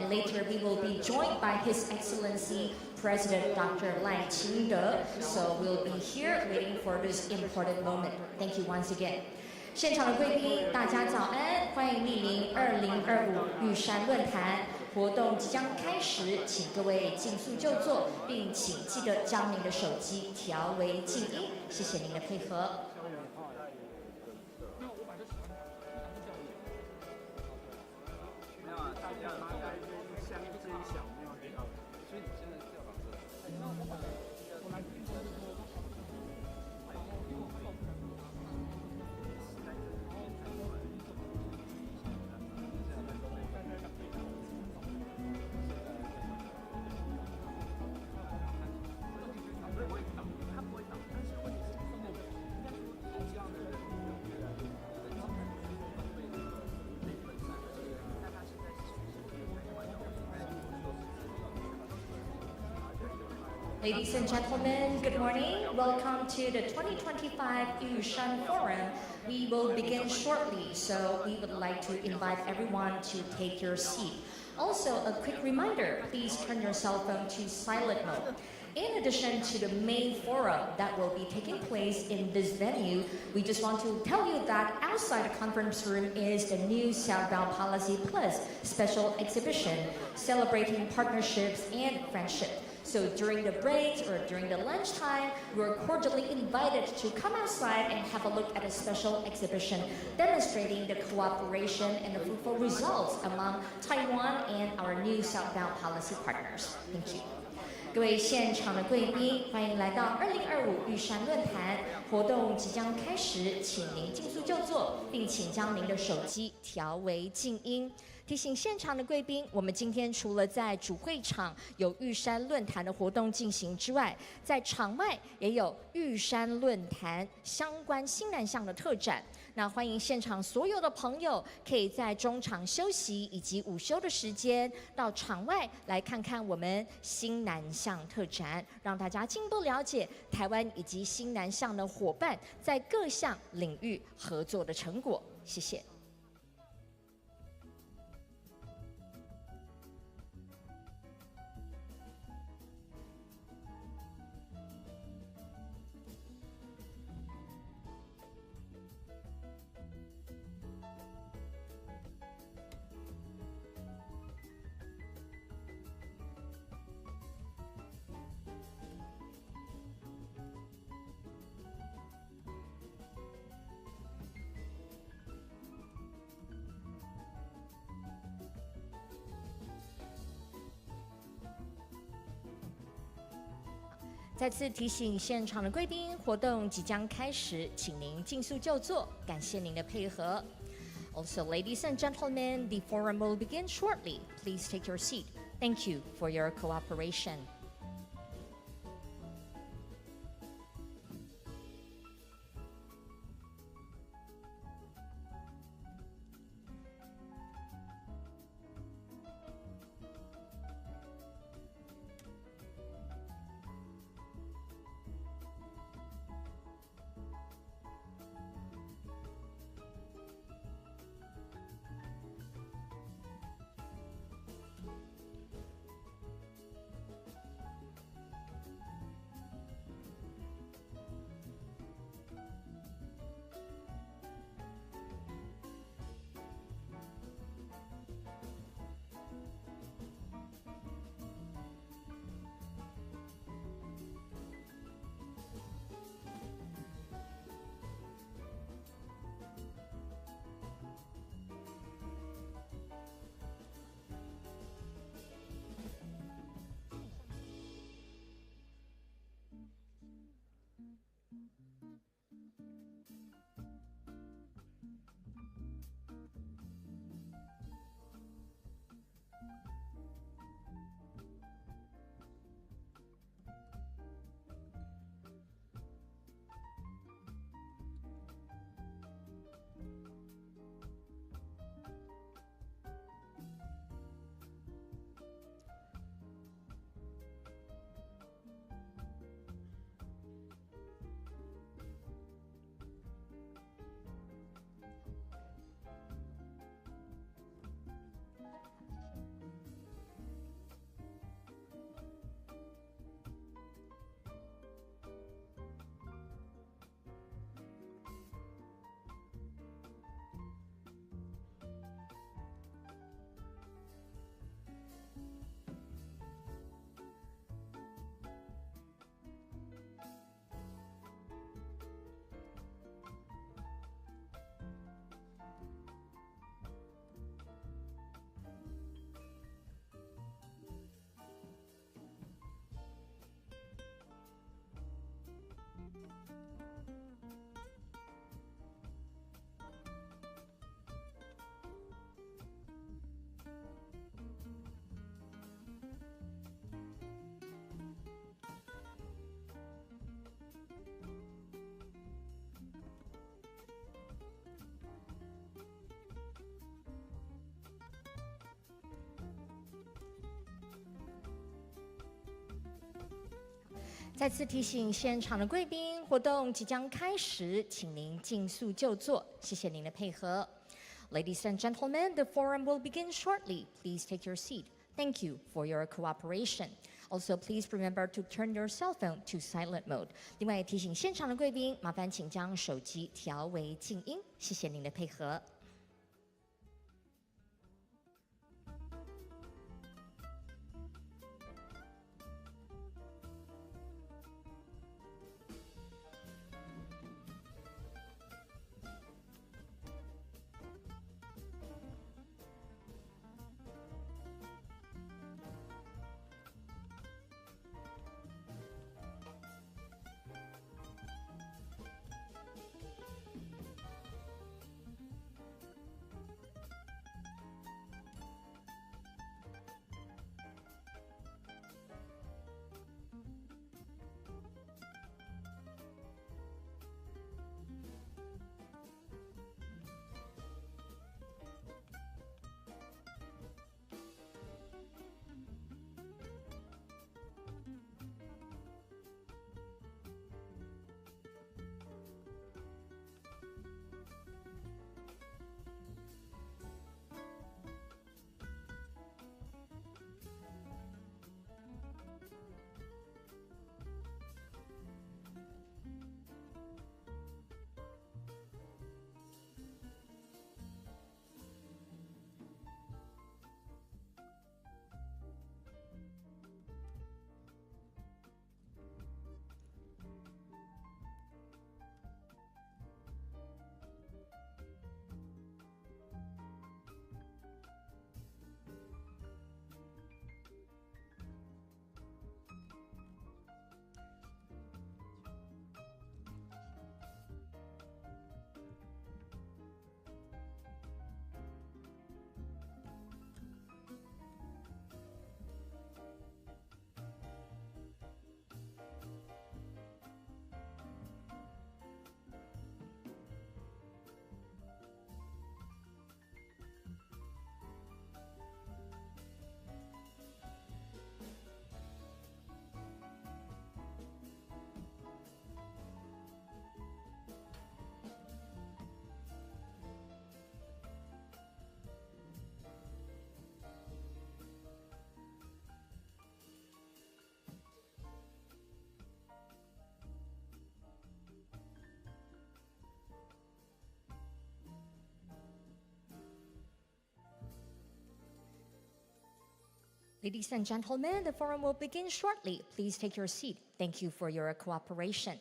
and later we will be joined by His Excellency President Dr. 赖清德. So we'll be here waiting for this important moment. Thank you once again. 现场的贵宾，大家早安，欢迎莅临2025玉山论坛活动即将开始，请各位尽速就座，并请记得将您的手机调为静音，谢谢您的配合。Ladies and gentlemen, good morning. Welcome to the 2025 Yushan Forum. We will begin shortly, so we would like to invite everyone to take your seat. Also, a quick reminder, please turn your cell phone to silent mode. In addition to the main forum that will be taking place in this venue, we just want to tell you that outside the conference room is the new Southbound Policy Plus special exhibition celebrating partnerships and friendship. So during the breaks or during the lunchtime, you are cordially invited to come outside and have a look at a special exhibition demonstrating the cooperation and the fruitful results among Taiwan and our new Southbound Policy partners. Thank you. 各位现场的贵宾，欢迎来到2025玉山论坛活动即将开始，请您尽速就座，并请将您的手机调为静音。提醒现场的贵宾，我们今天除了在主会场有玉山论坛的活动进行之外，在场外也有玉山论坛相关新南向的特展。那欢迎现场所有的朋友，可以在中场休息以及午休的时间，到场外来看看我们新南向特展，让大家进一步了解台湾以及新南向的伙伴在各项领域合作的成果。谢谢。再次提醒现场的贵宾，活动即将开始，请您尽速就座，感谢您的配合。Also, ladies and gentlemen, the forum will begin shortly. Please take your seat. Thank you for your cooperation. 再次提醒现场的贵宾，活动即将开始，请您尽速就座，谢谢您的配合。Ladies and gentlemen, the forum will begin shortly. Please take your seat. Thank you for your cooperation. Also, please remember to turn your cell phone to silent mode. 另外提醒现场的贵宾，麻烦请将手机调为静音，谢谢您的配合。Ladies and gentlemen, the forum will begin shortly. Please take your seat. Thank you for your cooperation.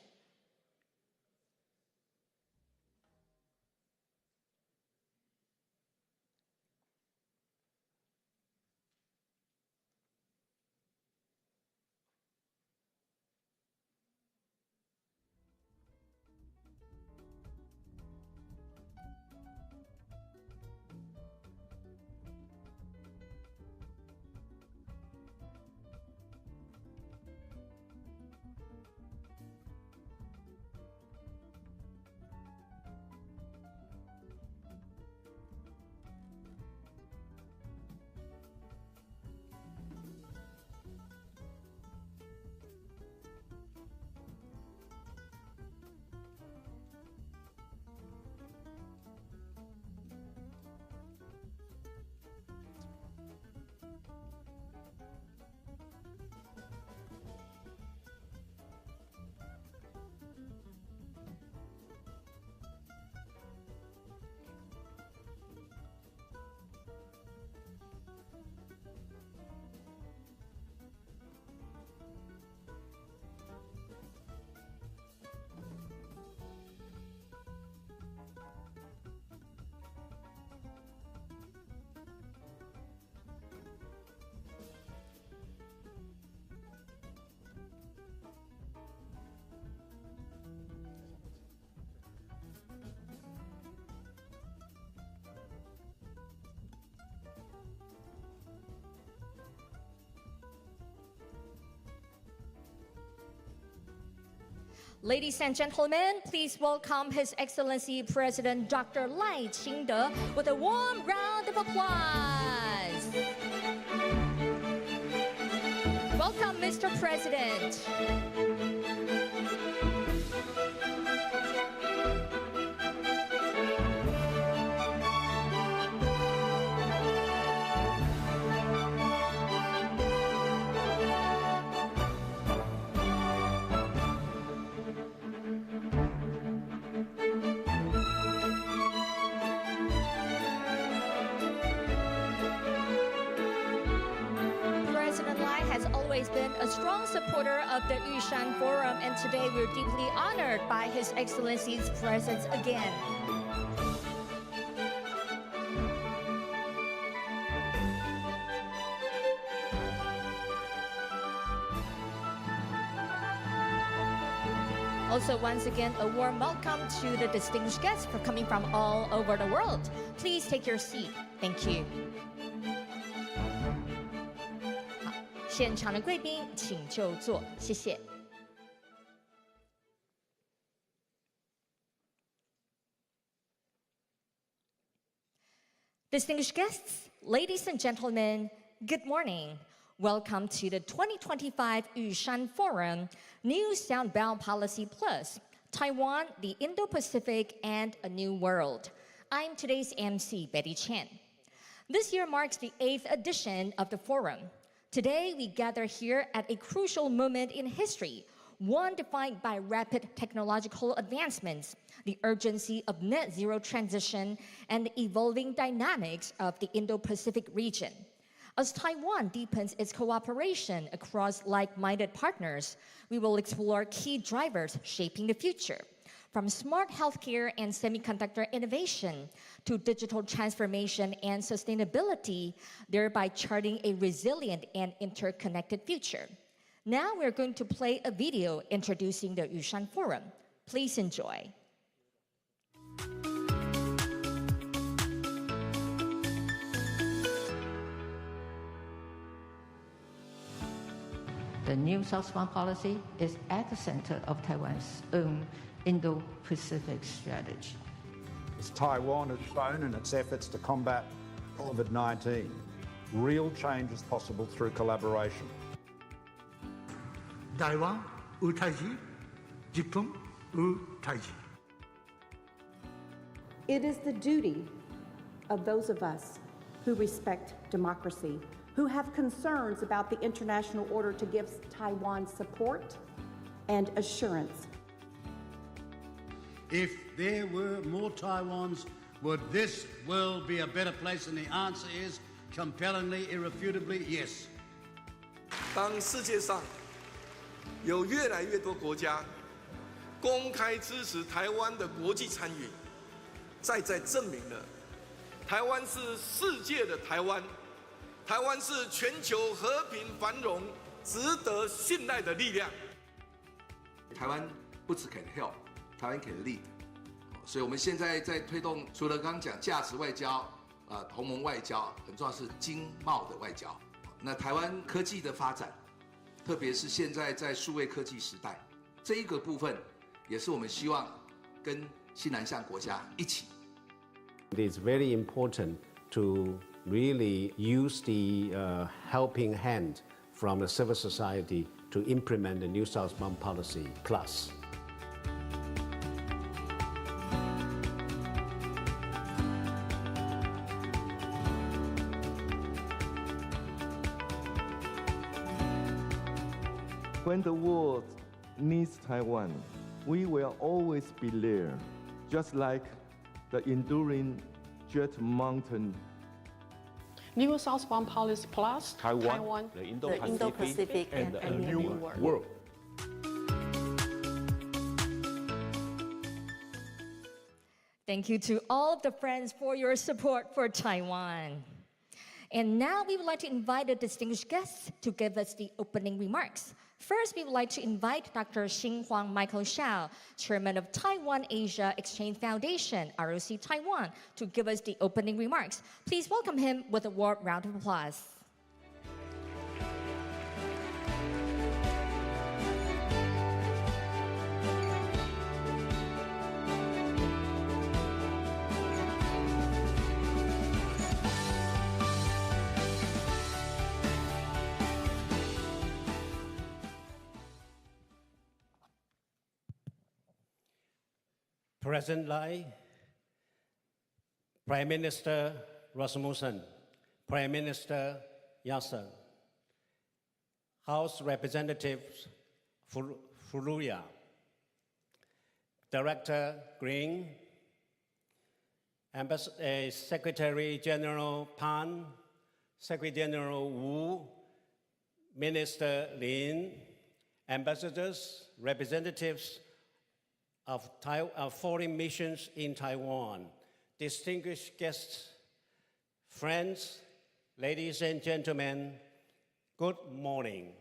Ladies and gentlemen, please welcome His Excellency President Dr.赖清德with a warm round of applause. Welcome, Mr. President. Lai has always been a strong supporter of the Yushan Forum, and today we're deeply honored by His Excellency's presence again. Also, once again, a warm welcome to the distinguished guests for coming from all over the world. Please take your seat. Thank you. 好，现场的贵宾请就座，谢谢。Distinguished guests, ladies and gentlemen, good morning. Welcome to the 2025 Yushan Forum, New Southbound Policy Plus, Taiwan, the Indo-Pacific, and a New World. I'm today's MC, Betty Chan. This year marks the 8th edition of the forum. Today, we gather here at a crucial moment in history, one defined by rapid technological advancements, the urgency of net zero transition, and the evolving dynamics of the Indo-Pacific region. As Taiwan deepens its cooperation across like-minded partners, we will explore key drivers shaping the future, from smart healthcare and semiconductor innovation to digital transformation and sustainability, thereby charting a resilient and interconnected future. Now we're going to play a video introducing the Yushan Forum. Please enjoy. The new southbound policy is at the center of Taiwan's own Indo-Pacific strategy. As Taiwan has shown in its efforts to combat COVID-19, real change is possible through collaboration. Taiwan ou Taiji, Jipum ou Taiji. It is the duty of those of us who respect democracy, who have concerns about the international order, to give Taiwan support and assurance. If there were more Taiwans, would this world be a better place? And the answer is compellingly, irrefutably, yes. 当世界上有越来越多国家公开支持台湾的国际参与，再证明了台湾是世界的台湾。台湾是全球和平繁荣、值得信赖的力量。台湾不只肯 help， 台湾肯 lead， 所以我们现在在推动，除了刚刚讲价值外交、同盟外交，很重要是经贸的外交。那台湾科技的发展，特别是现在在数位科技时代，这一个部分也是我们希望跟新南向国家一起。It is very important to really use the helping hand from the civil society to implement the New Southbound Policy Plus. When the world needs Taiwan, we will always be there, just like the enduring Jet Mountain. New Southbound Policy Plus, Taiwan, the Indo-Pacific, and a new world. Thank you to all of the friends for your support for Taiwan. And now we would like to invite the distinguished guests to give us the opening remarks. First, we would like to invite Dr. Xinhuang Michael Xiao, Chairman of Taiwan Asia Exchange Foundation, ROC Taiwan, to give us the opening remarks. Please welcome him with a warm round of applause. President Lai, Prime Minister Rasmussen, Prime Minister Yasser, House Representatives Furuya, Director Green, Secretary General Pan, Secretary General Wu, Minister Lin, ambassadors, representatives of foreign missions in Taiwan, distinguished guests, friends, ladies and gentlemen, good morning.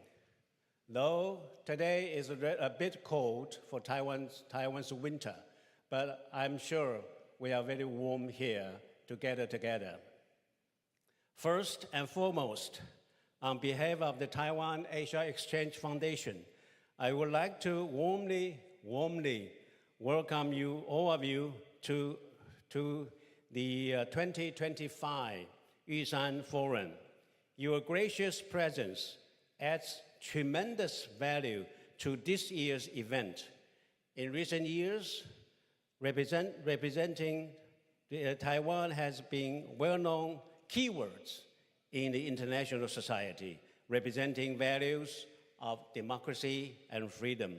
Though today is a bit cold for Taiwan's winter, but I'm sure we are very warm here together. First and foremost, on behalf of the Taiwan Asia Exchange Foundation, I would like to warmly welcome you, all of you, to the 2025 Yushan Forum. Your gracious presence adds tremendous value to this year's event. In recent years, representing Taiwan has been well-known keywords in the international society, representing values of democracy and freedom,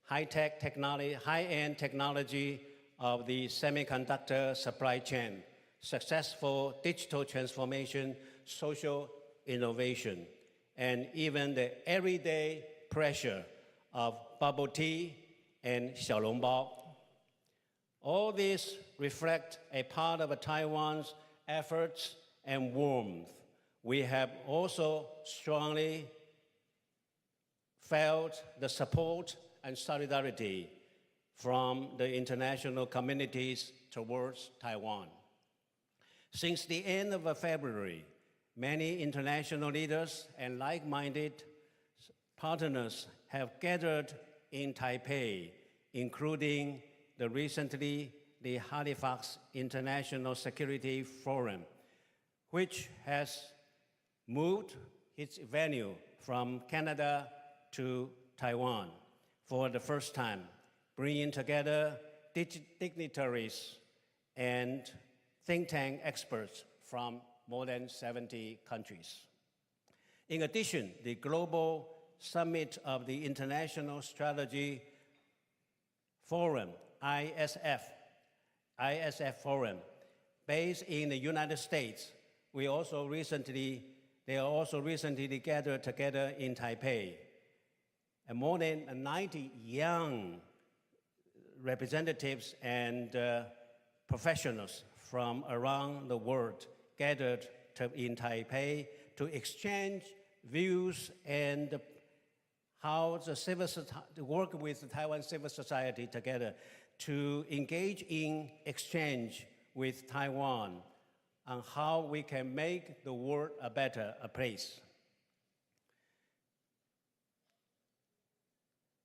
high-tech technology, high-end technology of the semiconductor supply chain, successful digital transformation, social innovation, and even the everyday pressure of bubble tea and xiaolongbao. All these reflect a part of Taiwan's efforts and warmth. We have also strongly felt the support and solidarity from the international communities towards Taiwan. Since the end of February, many international leaders and like-minded partners have gathered in Taipei, including the Halifax International Security Forum, which has moved its venue from Canada to Taiwan for the first time, bringing together dignitaries and think tank experts from more than 70 countries. In addition, the Global Summit of the International Strategy Forum, ISF Forum, based in the United States, they also recently gathered together in Taipei. And more than 90 young representatives and professionals from around the world gathered in Taipei to exchange views and how to work with the Taiwan civil society together to engage in exchange with Taiwan on how we can make the world a better place.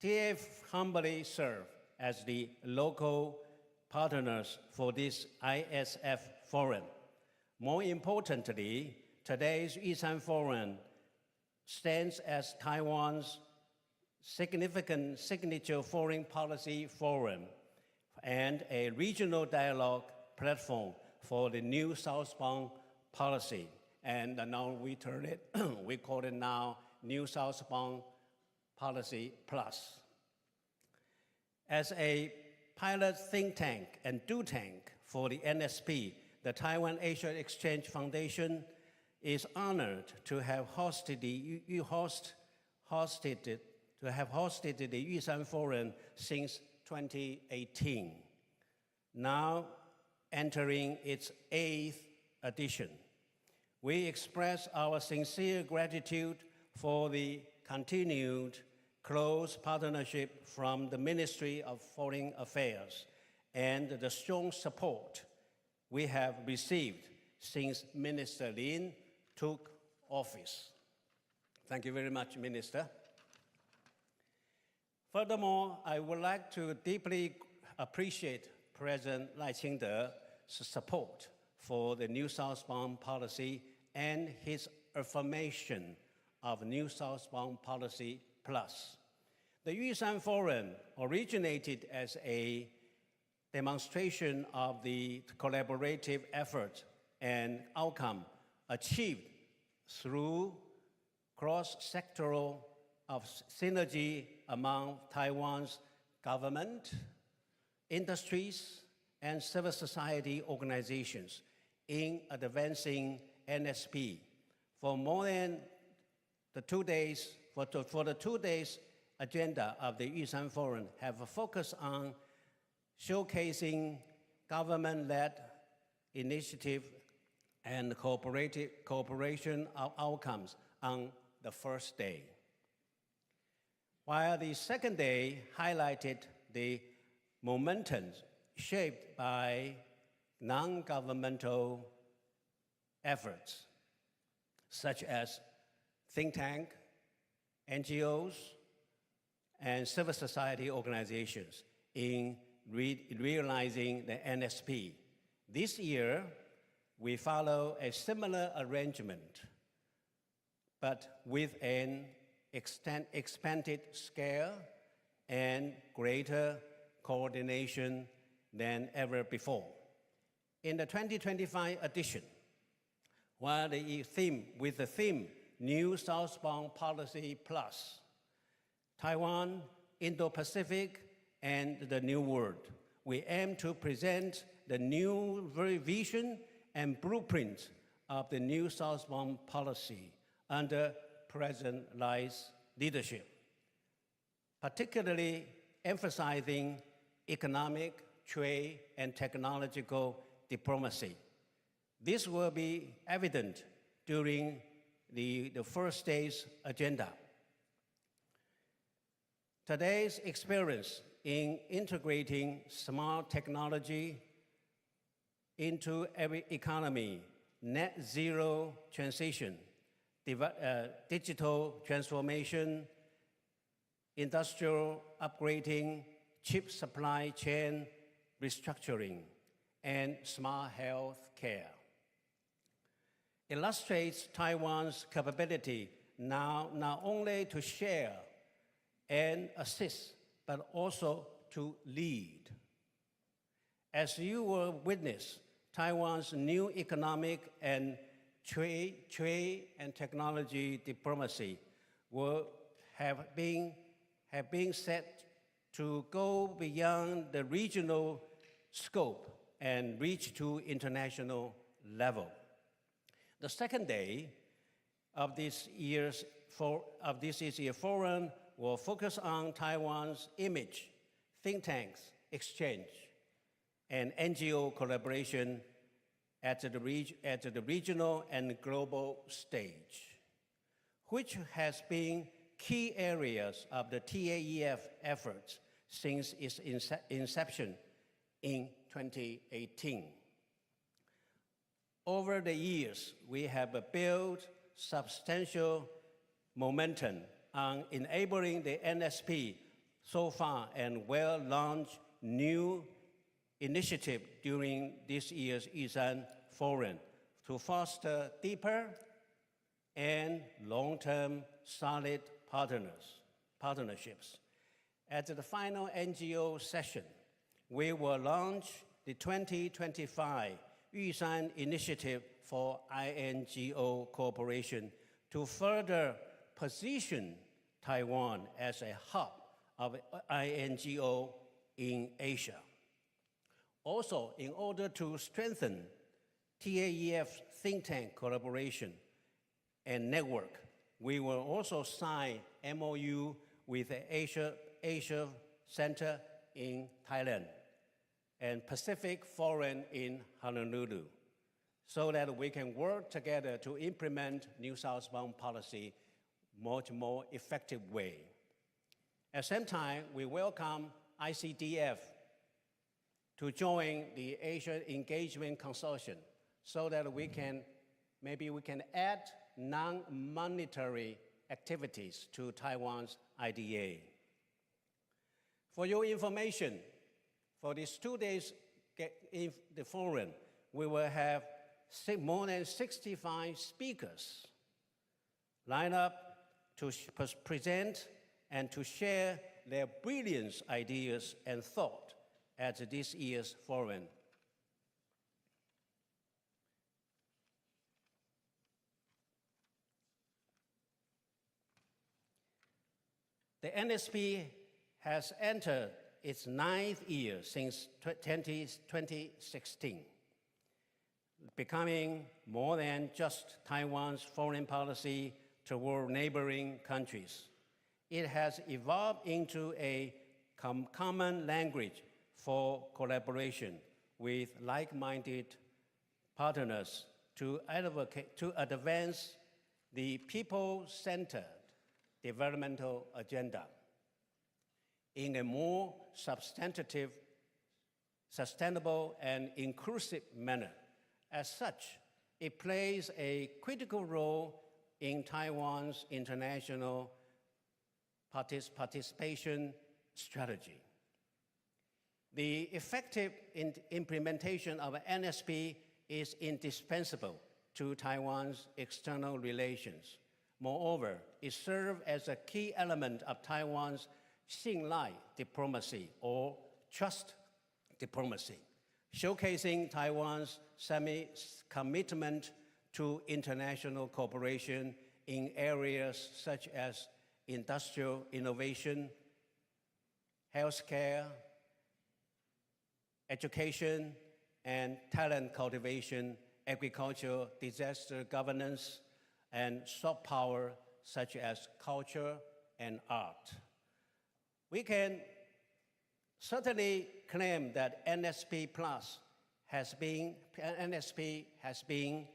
TF humbly serve as the local partners for this ISF Forum. More importantly, today's Yushan Forum stands as Taiwan's significant signature foreign policy forum and a regional dialogue platform for the new southbound policy. And now we turn it, we call it now New Southbound Policy Plus. As a pilot think tank and do tank for the NSP, the Taiwan Asia Exchange Foundation is honored to have hosted the Yushan Forum since 2018, now entering its 8th edition. We express our sincere gratitude for the continued close partnership from the Ministry of Foreign Affairs and the strong support we have received since Minister Lin took office. Thank you very much, Minister. Furthermore, I would like to deeply appreciate President赖清德support for the New Southbound Policy and his affirmation of New Southbound Policy Plus. The Yushan Forum originated as a demonstration of the collaborative effort and outcome achieved through cross-sectoral synergy among Taiwan's government, industries, and civil society organizations in advancing NSP. For more than the 2 days, for the 2 days agenda of the Yushan Forum have a focus on showcasing government-led initiative and cooperation outcomes on the first day. While the second day highlighted the momentum shaped by non-governmental efforts, such as think tank, NGOs, and civil society organizations in realizing the NSP. This year, we follow a similar arrangement, but with an expanded scale and greater coordination than ever before. In the 2025 edition, while with the theme New Southbound Policy Plus, Taiwan, Indo-Pacific, and the New World, we aim to present the new vision and blueprint of the new southbound policy under President Lai's leadership, particularly emphasizing economic, trade, and technological diplomacy. This will be evident during the first day's agenda. Today's experience in integrating smart technology into every economy, net zero transition, digital transformation, industrial upgrading, chip supply chain restructuring, and smart health care illustrates Taiwan's capability now not only to share and assist, but also to lead. As you will witness, Taiwan's new economic and trade and technology diplomacy will have been set to go beyond the regional scope and reach to international level. The second day of this year's forum will focus on Taiwan's image, think tanks, exchange, and NGO collaboration at the regional and global stage, which has been key areas of the TAEF efforts since its inception in 2018. Over the years, we have built substantial momentum on enabling the NSP so far and will launch new initiative during this year's Yushan Forum to foster deeper and long-term solid partnerships. At the final NGO session, we will launch the 2025 Yushan Initiative for INGO cooperation to further position Taiwan as a hub of INGO in Asia. Also, in order to strengthen TAEF's think tank collaboration and network, we will also sign MOU with the Asia Center in Thailand and Pacific Forum in Honolulu, so that we can work together to implement New Southbound policy much more effective way. At the same time, we welcome ICDF to join the Asia Engagement Consortium so that maybe we can add non-monetary activities to Taiwan's IDA. For your information, for these 2 days in the forum, we will have more than 65 speakers lined up to present and to share their brilliant ideas and thought at this year's forum. The NSP has entered its 9th year since 2016, becoming more than just Taiwan's foreign policy toward neighboring countries. It has evolved into a common language for collaboration with like-minded partners to advance the people-centered developmental agenda in a more substantive, sustainable, and inclusive manner. As such, it plays a critical role in Taiwan's international participation strategy. The effective implementation of NSP is indispensable to Taiwan's external relations. Moreover, it serves as a key element of Taiwan's 信赖 diplomacy or trust diplomacy, showcasing Taiwan's commitment to international cooperation in areas such as industrial innovation, healthcare, education, and talent cultivation, agriculture, disaster governance, and soft power such as culture and art. We can certainly claim that NSP has been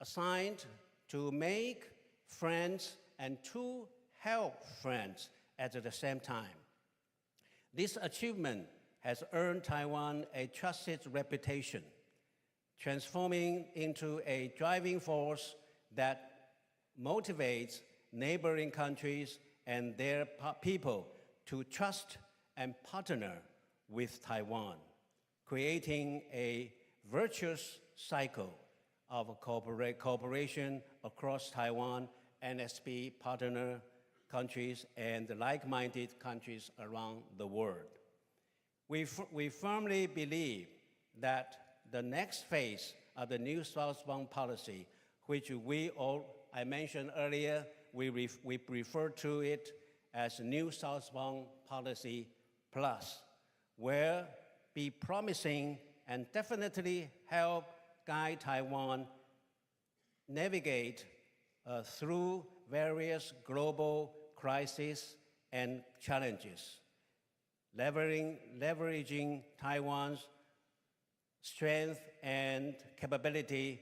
assigned to make friends and to help friends at the same time. This achievement has earned Taiwan a trusted reputation, transforming into a driving force that motivates neighboring countries and their people to trust and partner with Taiwan, creating a virtuous cycle of cooperation across Taiwan, NSP partner countries, and like-minded countries around the world. We firmly believe that the next phase of the new southbound policy, which I mentioned earlier, we refer to it as New Southbound Policy Plus, will be promising and definitely help guide Taiwan navigate through various global crises and challenges, leveraging Taiwan's strength and capability,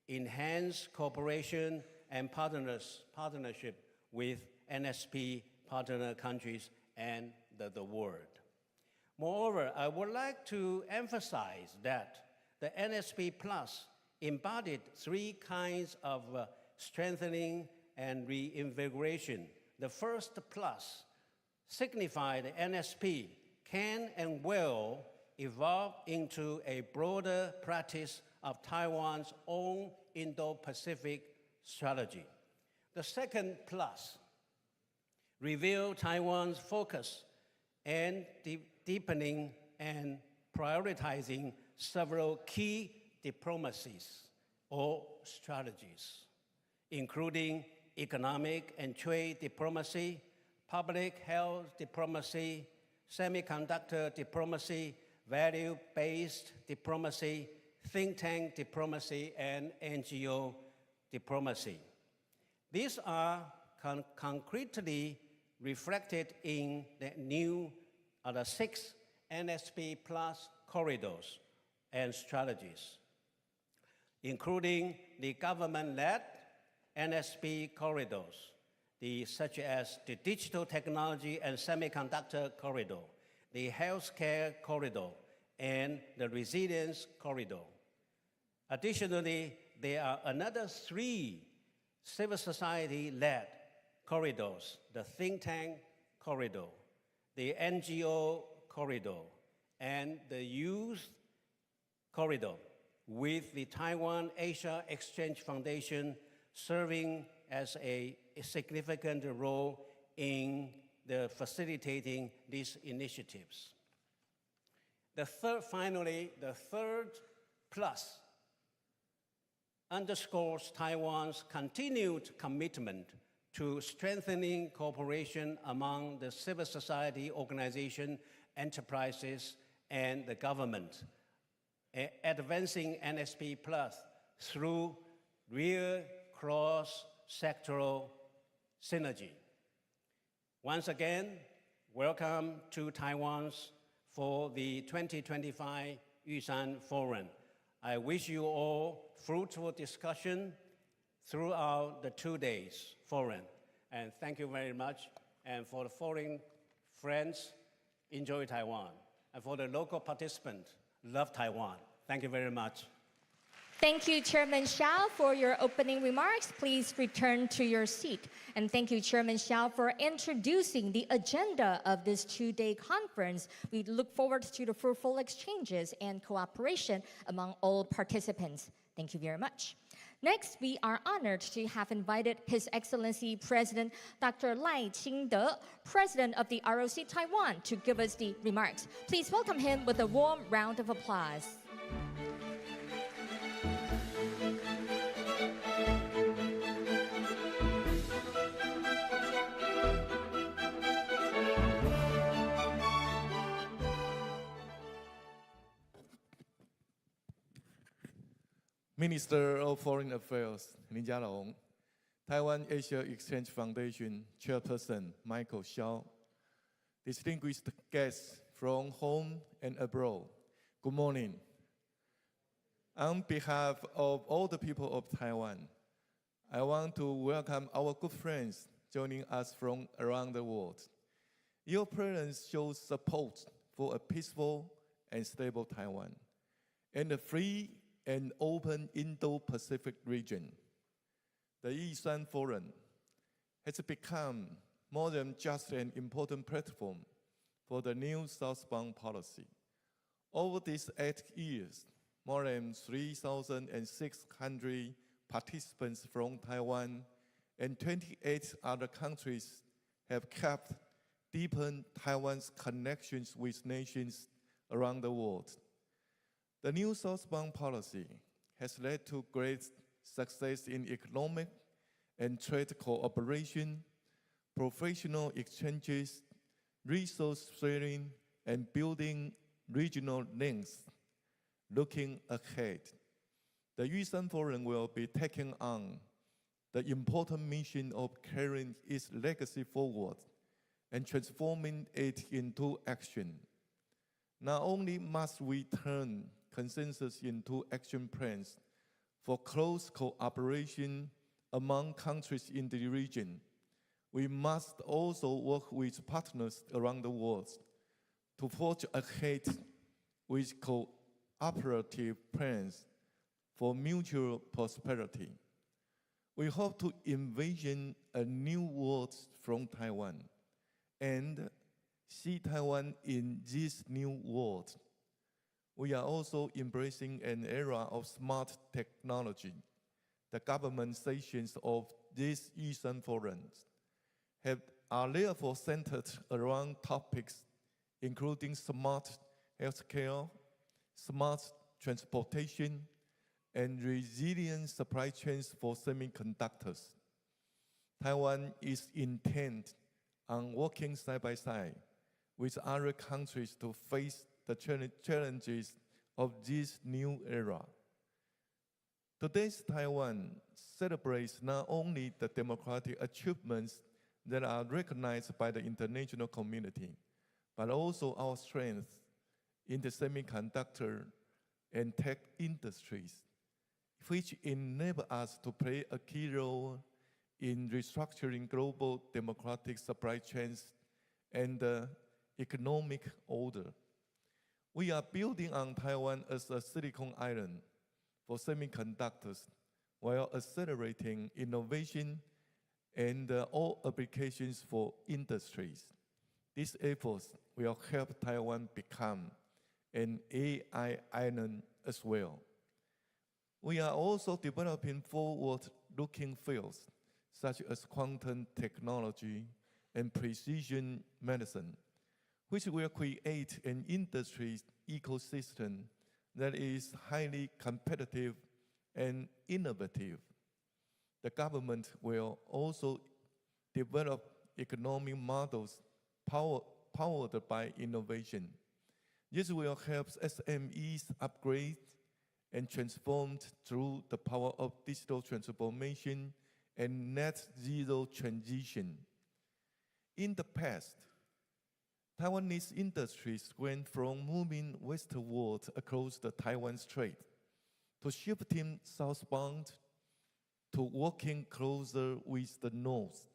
enhance cooperation and partnership with NSP partner countries and the world. Moreover, I would like to emphasize that the NSP Plus embodied three kinds of strengthening and reinvigoration. The first plus signified NSP can and will evolve into a broader practice of Taiwan's own Indo-Pacific strategy. The second plus revealed Taiwan's focus and deepening and prioritizing several key diplomacies or strategies, including economic and trade diplomacy, public health diplomacy, semiconductor diplomacy, value-based diplomacy, think tank diplomacy, and NGO diplomacy. These are concretely reflected in the 6 NSP Plus corridors and strategies, including the government-led NSP corridors, such as the digital technology and semiconductor corridor, the healthcare corridor, and the resilience corridor. Additionally, there are another 3 civil society-led corridors, the think tank corridor, the NGO corridor, and the youth corridor, with the Taiwan Asia Exchange Foundation serving as a significant role in facilitating these initiatives. Finally, the third plus underscores Taiwan's continued commitment to strengthening cooperation among the civil society organization, enterprises, and the government, advancing NSP Plus through real cross-sectoral synergy. Once again, welcome to Taiwan's for the 2025 Yushan Forum. I wish you all fruitful discussion throughout the 2 days forum. And thank you very much. And for the foreign friends, enjoy Taiwan. And for the local participants, love Taiwan. Thank you very much. Thank you, Chairman Xiao, for your opening remarks. Please return to your seat. And thank you, Chairman Xiao, for introducing the agenda of this 2-day conference. We look forward to the fruitful exchanges and cooperation among all participants. Thank you very much. Next, we are honored to have invited His Excellency President Dr. Lai清德, President of the ROC Taiwan, to give us the remarks. Please welcome him with a warm round of applause. Minister of Foreign Affairs Lin Jialong, Taiwan Asia Exchange Foundation Chairperson Michael Xiao, distinguished guests from home and abroad, good morning. On behalf of all the people of Taiwan, I want to welcome our good friends joining us from around the world. Your presence shows support for a peaceful and stable Taiwan and a free and open Indo-Pacific region. The Yushan Forum has become more than just an important platform for the new southbound policy. Over these 8 years, more than 3,600 participants from Taiwan and 28 other countries have kept deepened Taiwan's connections with nations around the world. The new southbound policy has led to great success in economic and trade cooperation, professional exchanges, resource sharing, and building regional links. Looking ahead, the Yushan Forum will be taking on the important mission of carrying its legacy forward and transforming it into action. Not only must we turn consensus into action plans for close cooperation among countries in the region, we must also work with partners around the world to forge ahead with cooperative plans for mutual prosperity. We hope to envision a new world from Taiwan and see Taiwan in this new world. We are also embracing an era of smart technology. The government sessions of these Yushan Forums are therefore centered around topics including smart healthcare, smart transportation, and resilient supply chains for semiconductors. Taiwan is intent on working side by side with other countries to face the challenges of this new era. Today's Taiwan celebrates not only the democratic achievements that are recognized by the international community, but also our strength in the semiconductor and tech industries, which enable us to play a key role in restructuring global democratic supply chains and the economic order. We are building on Taiwan as a silicon island for semiconductors while accelerating innovation and all applications for industries. These efforts will help Taiwan become an AI island as well. We are also developing forward-looking fields such as quantum technology and precision medicine, which will create an industry ecosystem that is highly competitive and innovative. The government will also develop economic models powered by innovation. This will help SMEs upgrade and transformed through the power of digital transformation and net zero transition. In the past, Taiwanese industries went from moving westward across the Taiwan Strait to shifting southbound to working closer with the North.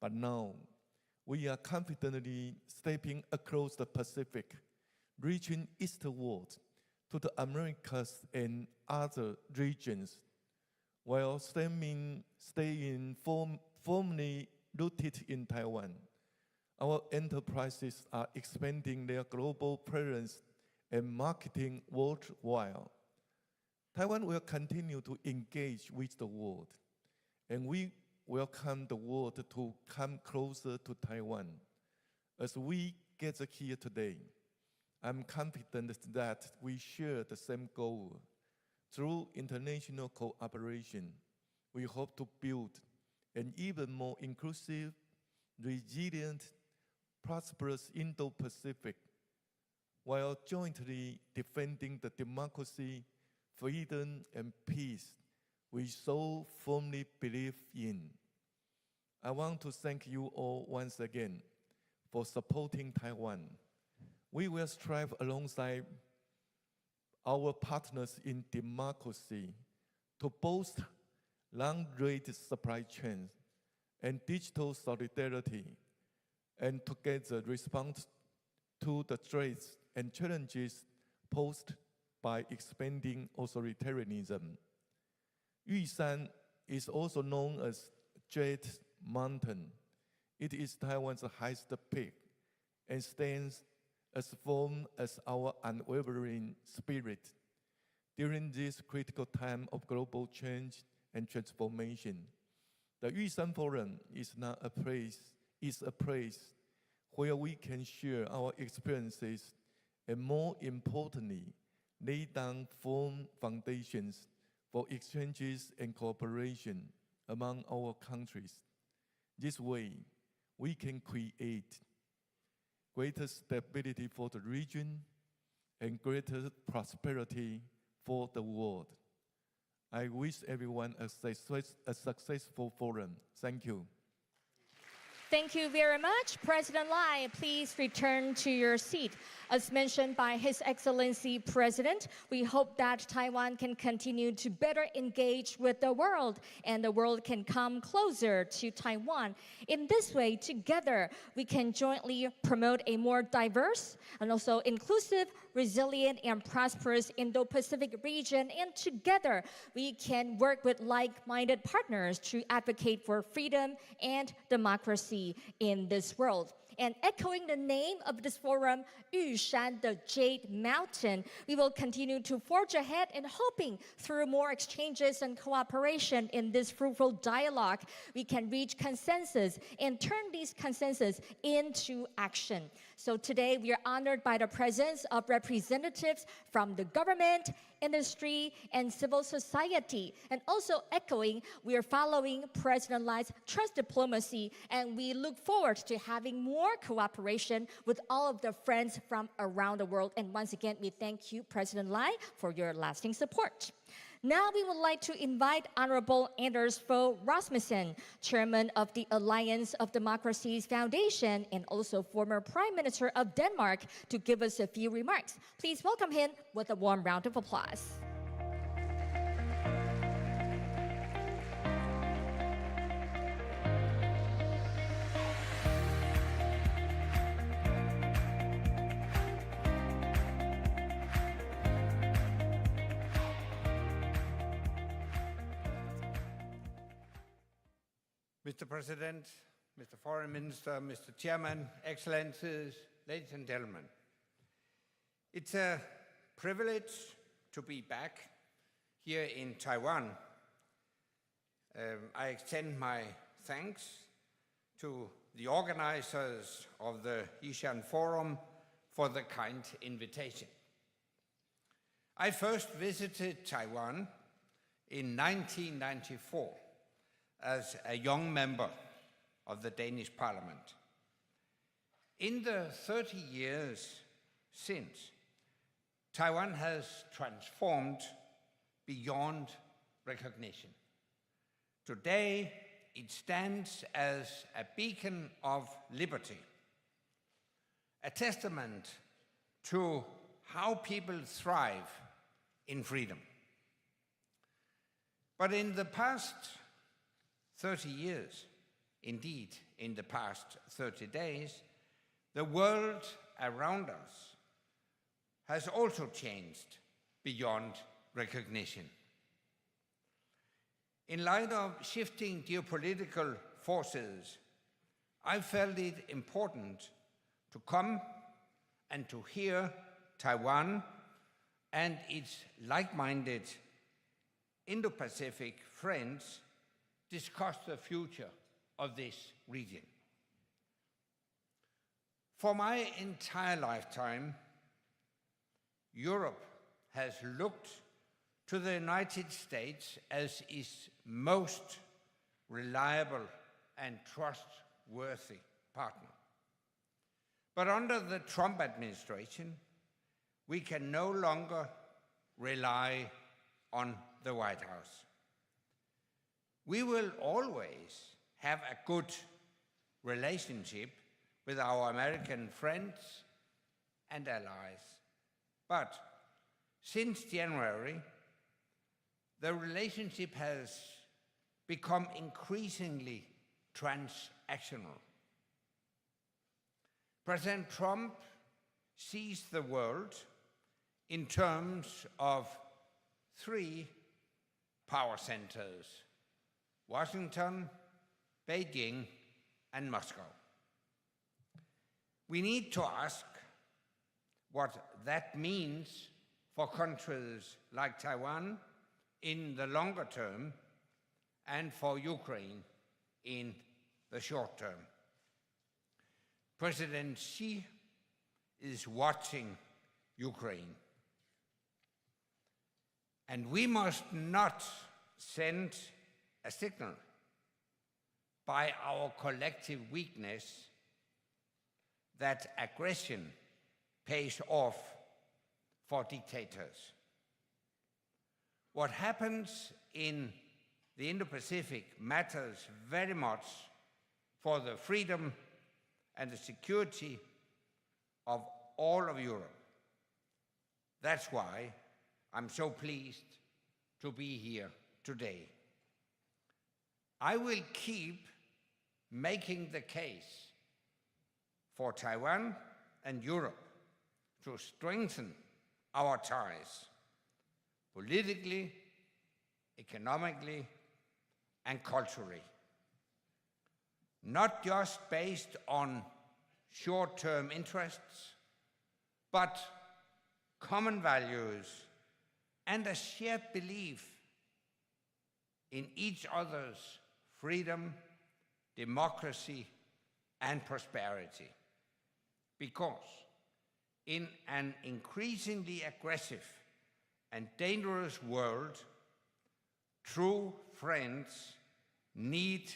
But now, we are confidently stepping across the Pacific, reaching eastward to the Americas and other regions, while staying firmly rooted in Taiwan. Our enterprises are expanding their global presence and marketing worldwide. Taiwan will continue to engage with the world, and we welcome the world to come closer to Taiwan. As we gather here today, I'm confident that we share the same goal. Through international cooperation, we hope to build an even more inclusive, resilient, prosperous Indo-Pacific, while jointly defending the democracy, freedom, and peace we so firmly believe in. I want to thank you all once again for supporting Taiwan. We will strive alongside our partners in democracy to boost long-range supply chains and digital solidarity, and together respond to the threats and challenges posed by expanding authoritarianism. Yushan is also known as Jade Mountain. It is Taiwan's highest peak and stands as firm as our unwavering spirit. During this critical time of global change and transformation, the Yushan Forum is a place where we can share our experiences and, more importantly, lay down firm foundations for exchanges and cooperation among our countries. This way, we can create greater stability for the region and greater prosperity for the world. I wish everyone a successful forum. Thank you. Thank you very much. President Lai, please return to your seat. As mentioned by His Excellency President, we hope that Taiwan can continue to better engage with the world and the world can come closer to Taiwan. In this way, together, we can jointly promote a more diverse and also inclusive, resilient, and prosperous Indo-Pacific region. And together, we can work with like-minded partners to advocate for freedom and democracy in this world. And echoing the name of this forum, Yushan, the Jade Mountain, we will continue to forge ahead and hoping through more exchanges and cooperation in this fruitful dialogue, we can reach consensus and turn these consensus into action. So today we are honored by the presence of representatives from the government, industry, and civil society. And also echoing, we are following President Lai's trust diplomacy, and we look forward to having more cooperation with all of the friends from around the world. And once again, we thank you, President Lai, for your lasting support. Now we would like to invite Honorable Anders Fogh Rasmussen, Chairman of the Alliance of Democracies Foundation and also former Prime Minister of Denmark, to give us a few remarks. Please welcome him with a warm round of applause. Mr. President, Mr. Foreign Minister, Mr. Chairman, Excellencies, ladies and gentlemen. It's a privilege to be back here in Taiwan. I extend my thanks to the organizers of the Yushan Forum for the kind invitation. I first visited Taiwan in 1994. As a young member of the Danish Parliament. In the 30 years since, Taiwan has transformed beyond recognition. Today, it stands as a beacon of liberty, a testament to how people thrive in freedom. But in the past 30 years, indeed in the past 30 days, the world around us has also changed beyond recognition. In light of shifting geopolitical forces, I felt it important to come and to hear Taiwan and its like-minded Indo-Pacific friends discuss the future of this region. For my entire lifetime, Europe has looked to the United States as its most reliable and trustworthy partner. But under the Trump administration, we can no longer rely on the White House. We will always have a good relationship with our American friends and allies. But since January, the relationship has become increasingly transactional. President Trump sees the world in terms of three power centers: Washington, Beijing, and Moscow. We need to ask what that means for countries like Taiwan in the longer term and for Ukraine in the short term. President Xi is watching Ukraine. And we must not send a signal by our collective weakness that aggression pays off for dictators. What happens in the Indo-Pacific matters very much for the freedom and the security of all of Europe. That's why I'm so pleased to be here today. I will keep making the case for Taiwan and Europe to strengthen our ties politically, economically, and culturally. Not just based on short-term interests, but common values and a shared belief in each other's freedom, democracy, and prosperity. Because in an increasingly aggressive and dangerous world, true friends need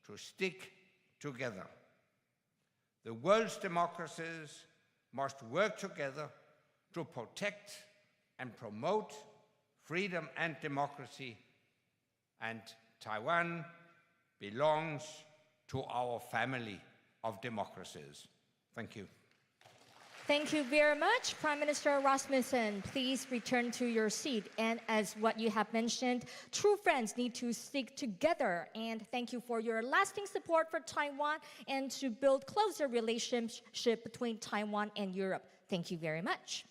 to stick together. The world's democracies must work together to protect and promote freedom and democracy, and Taiwan belongs to our family of democracies. Thank you. Thank you very much, Prime Minister Rasmussen. Please return to your seat. And as what you have mentioned, true friends need to stick together. And thank you for your lasting support for Taiwan and to build closer relationship between Taiwan and Europe. Thank you very much.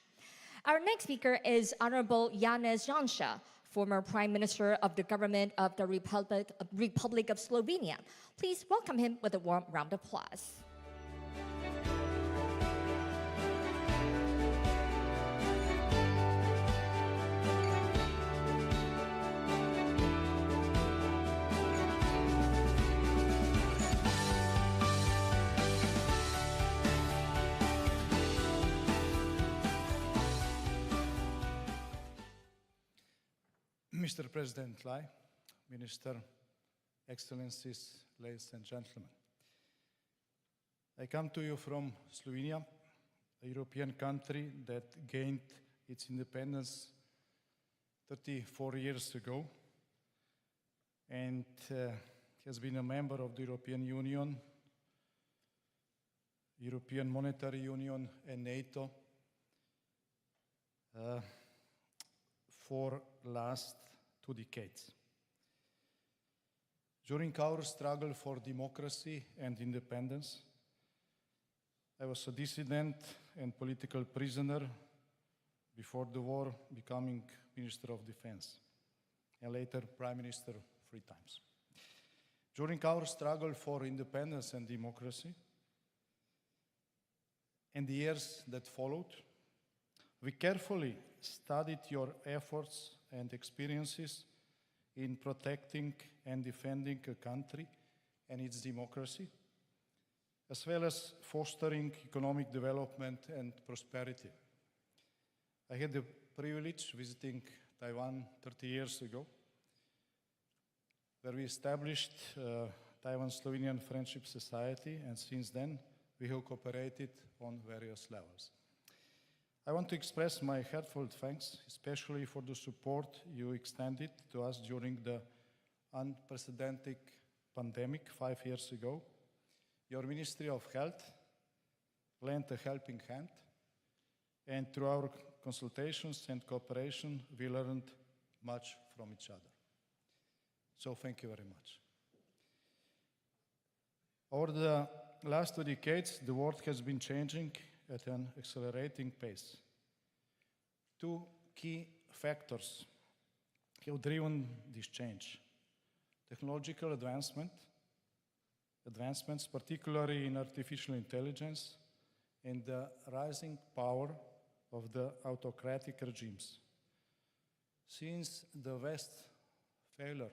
Our next speaker is Honorable Janez Janša, former Prime Minister of the Government of the Republic of Slovenia. Please welcome him with a warm round of applause. Mr. President Lai, Minister, Excellencies, ladies and gentlemen. I come to you from Slovenia, a European country that gained its independence 34 years ago, and has been a member of the European Union, European Monetary Union, and NATO for last 2 decades. During our struggle for democracy and independence, I was a dissident and political prisoner before the war, becoming Minister of Defense, and later Prime Minister 3 times. During our struggle for independence and democracy, and the years that followed, we carefully studied your efforts and experiences in protecting and defending a country and its democracy, as well as fostering economic development and prosperity. I had the privilege visiting Taiwan 30 years ago, where we established Taiwan-Slovenian Friendship Society, and since then we have cooperated on various levels. I want to express my heartfelt thanks, especially for the support you extended to us during the unprecedented pandemic 5 years ago. Your Ministry of Health lent a helping hand, and through our consultations and cooperation, we learned much from each other. So thank you very much. Over the last 2 decades, the world has been changing at an accelerating pace. 2 key factors have driven this change: technological advancements, particularly in artificial intelligence, and the rising power of the autocratic regimes. Since the West's failure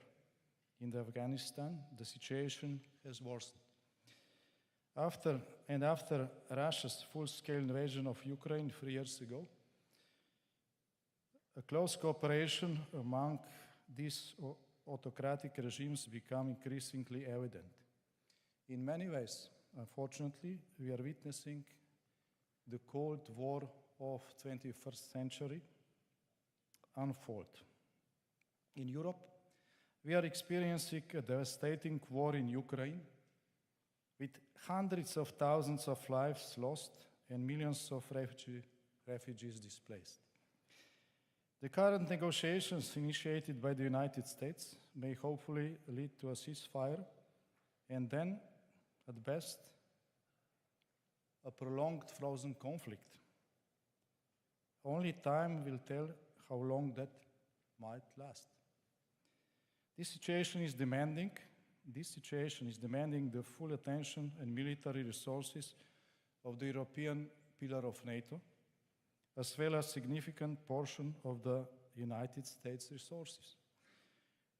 in Afghanistan, the situation has worsened. After Russia's full-scale invasion of Ukraine 3 years ago, a close cooperation among these autocratic regimes became increasingly evident. In many ways, unfortunately, we are witnessing the Cold War of 21st century unfold. In Europe, we are experiencing a devastating war in Ukraine, with hundreds of thousands of lives lost and millions of refugees displaced. The current negotiations initiated by the United States may hopefully lead to a ceasefire, and then, at best, a prolonged frozen conflict. Only time will tell how long that might last. This situation is demanding the full attention and military resources of the European pillar of NATO, as well as a significant portion of the United States resources.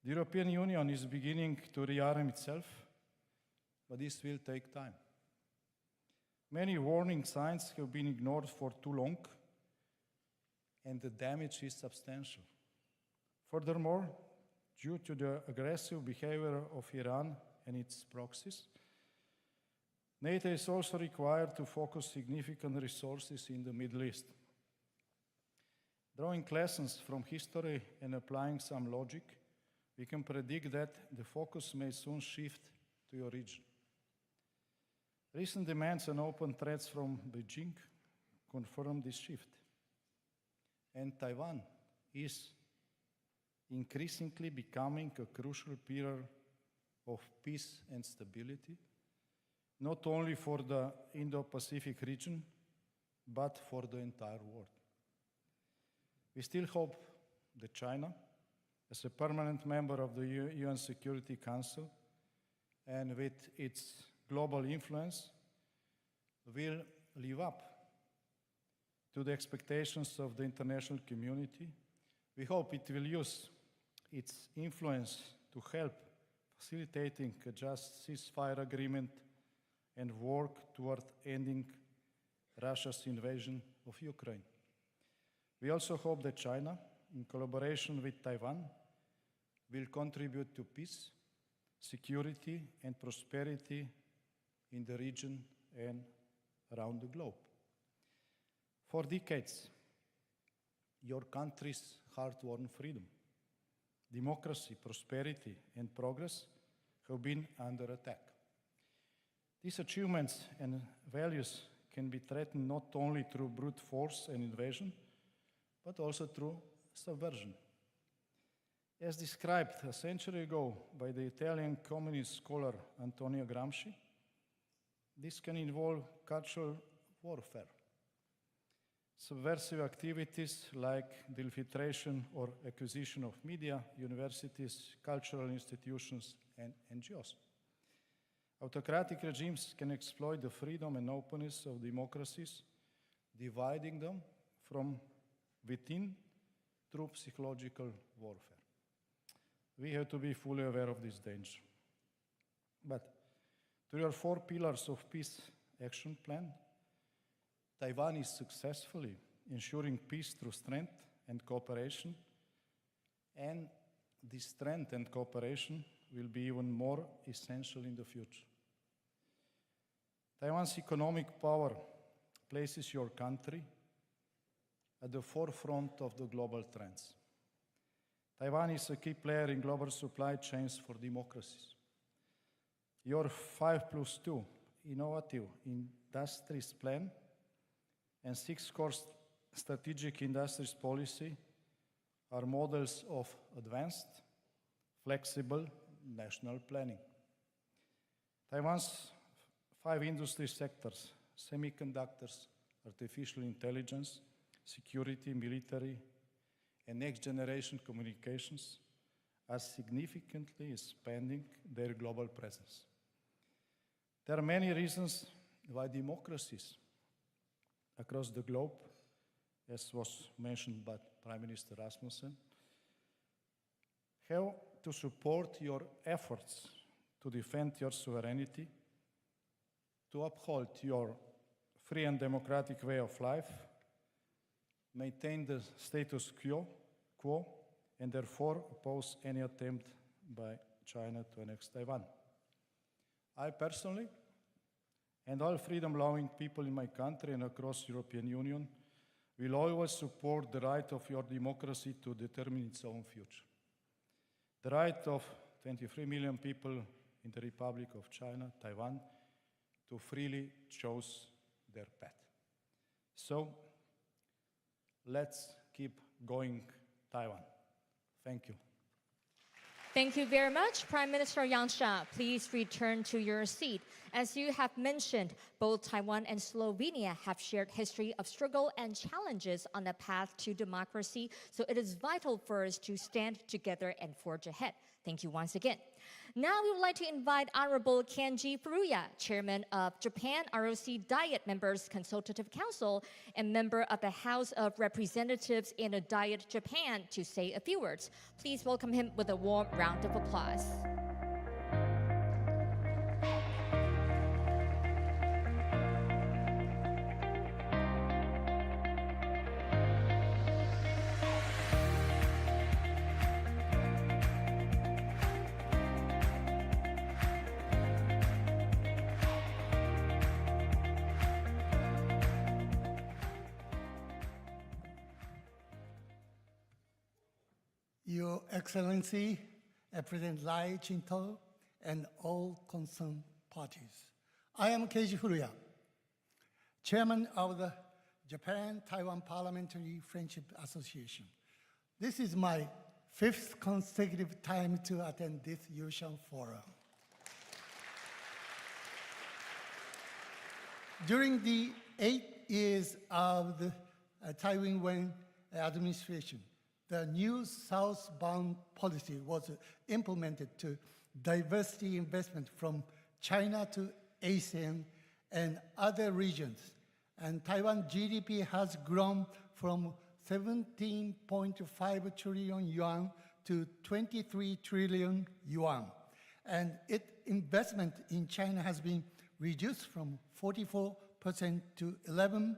The European Union is beginning to rearm itself, but this will take time. Many warning signs have been ignored for too long, and the damage is substantial. Furthermore, due to the aggressive behavior of Iran and its proxies, NATO is also required to focus significant resources in the Middle East. Drawing lessons from history and applying some logic, we can predict that the focus may soon shift to your region. Recent demands and open threats from Beijing confirm this shift. And Taiwan is increasingly becoming a crucial pillar of peace and stability, not only for the Indo-Pacific region, but for the entire world. We still hope that China, as a permanent member of the UN Security Council and with its global influence, will live up to the expectations of the international community. We hope it will use its influence to help facilitating a just ceasefire agreement and work toward ending Russia's invasion of Ukraine. We also hope that China, in collaboration with Taiwan, will contribute to peace, security, and prosperity in the region and around the globe. For decades, your country's hard-won freedom. Democracy, prosperity, and progress have been under attack. These achievements and values can be threatened not only through brute force and invasion, but also through subversion. As described a century ago by the Italian communist scholar Antonio Gramsci, this can involve cultural warfare. Subversive activities like the infiltration or acquisition of media, universities, cultural institutions, and NGOs. Autocratic regimes can exploit the freedom and openness of democracies, dividing them from within through psychological warfare. We have to be fully aware of this danger. But through our 4 pillars of peace action plan, Taiwan is successfully ensuring peace through strength and cooperation, and this strength and cooperation will be even more essential in the future. Taiwan's economic power places your country at the forefront of the global trends. Taiwan is a key player in global supply chains for democracies. Your 5+2 innovative industries plan and 6 core strategic industries policy are models of advanced, flexible national planning. Taiwan's 5 industry sectors, semiconductors, artificial intelligence, security, military, and next-generation communications, are significantly expanding their global presence. There are many reasons why democracies across the globe, as was mentioned by Prime Minister Rasmussen, have to support your efforts to defend your sovereignty, to uphold your free and democratic way of life, maintain the status quo, and therefore oppose any attempt by China to annex Taiwan. I personally, and all freedom-loving people in my country and across the European Union, will always support the right of your democracy to determine its own future. The right of 23 million people in the Republic of China, Taiwan, to freely choose their path. So, let's keep going, Taiwan. Thank you. Thank you very much, Prime Minister Yang Sha. Please return to your seat. As you have mentioned, both Taiwan and Slovenia have shared history of struggle and challenges on the path to democracy, so it is vital for us to stand together and forge ahead. Thank you once again. Now we would like to invite Honorable Kenji Furuya, Chairman of Japan ROC Diet Members Consultative Council and member of the House of Representatives in the Diet Japan, to say a few words. Please welcome him with a warm round of applause. Your Excellency, President Lai Ching-te, and all concerned parties. I am Keiji Furuya, Chairman of the Japan-Taiwan Parliamentary Friendship Association. This is my 5th consecutive time to attend this Yushan Forum. During the 8 years of the Taiwan administration, the new southbound policy was implemented to diversity investment from China to ASEAN and other regions. And Taiwan GDP has grown from 17.5 trillion yuan to 23 trillion yuan. And its investment in China has been reduced from 44% to 11%.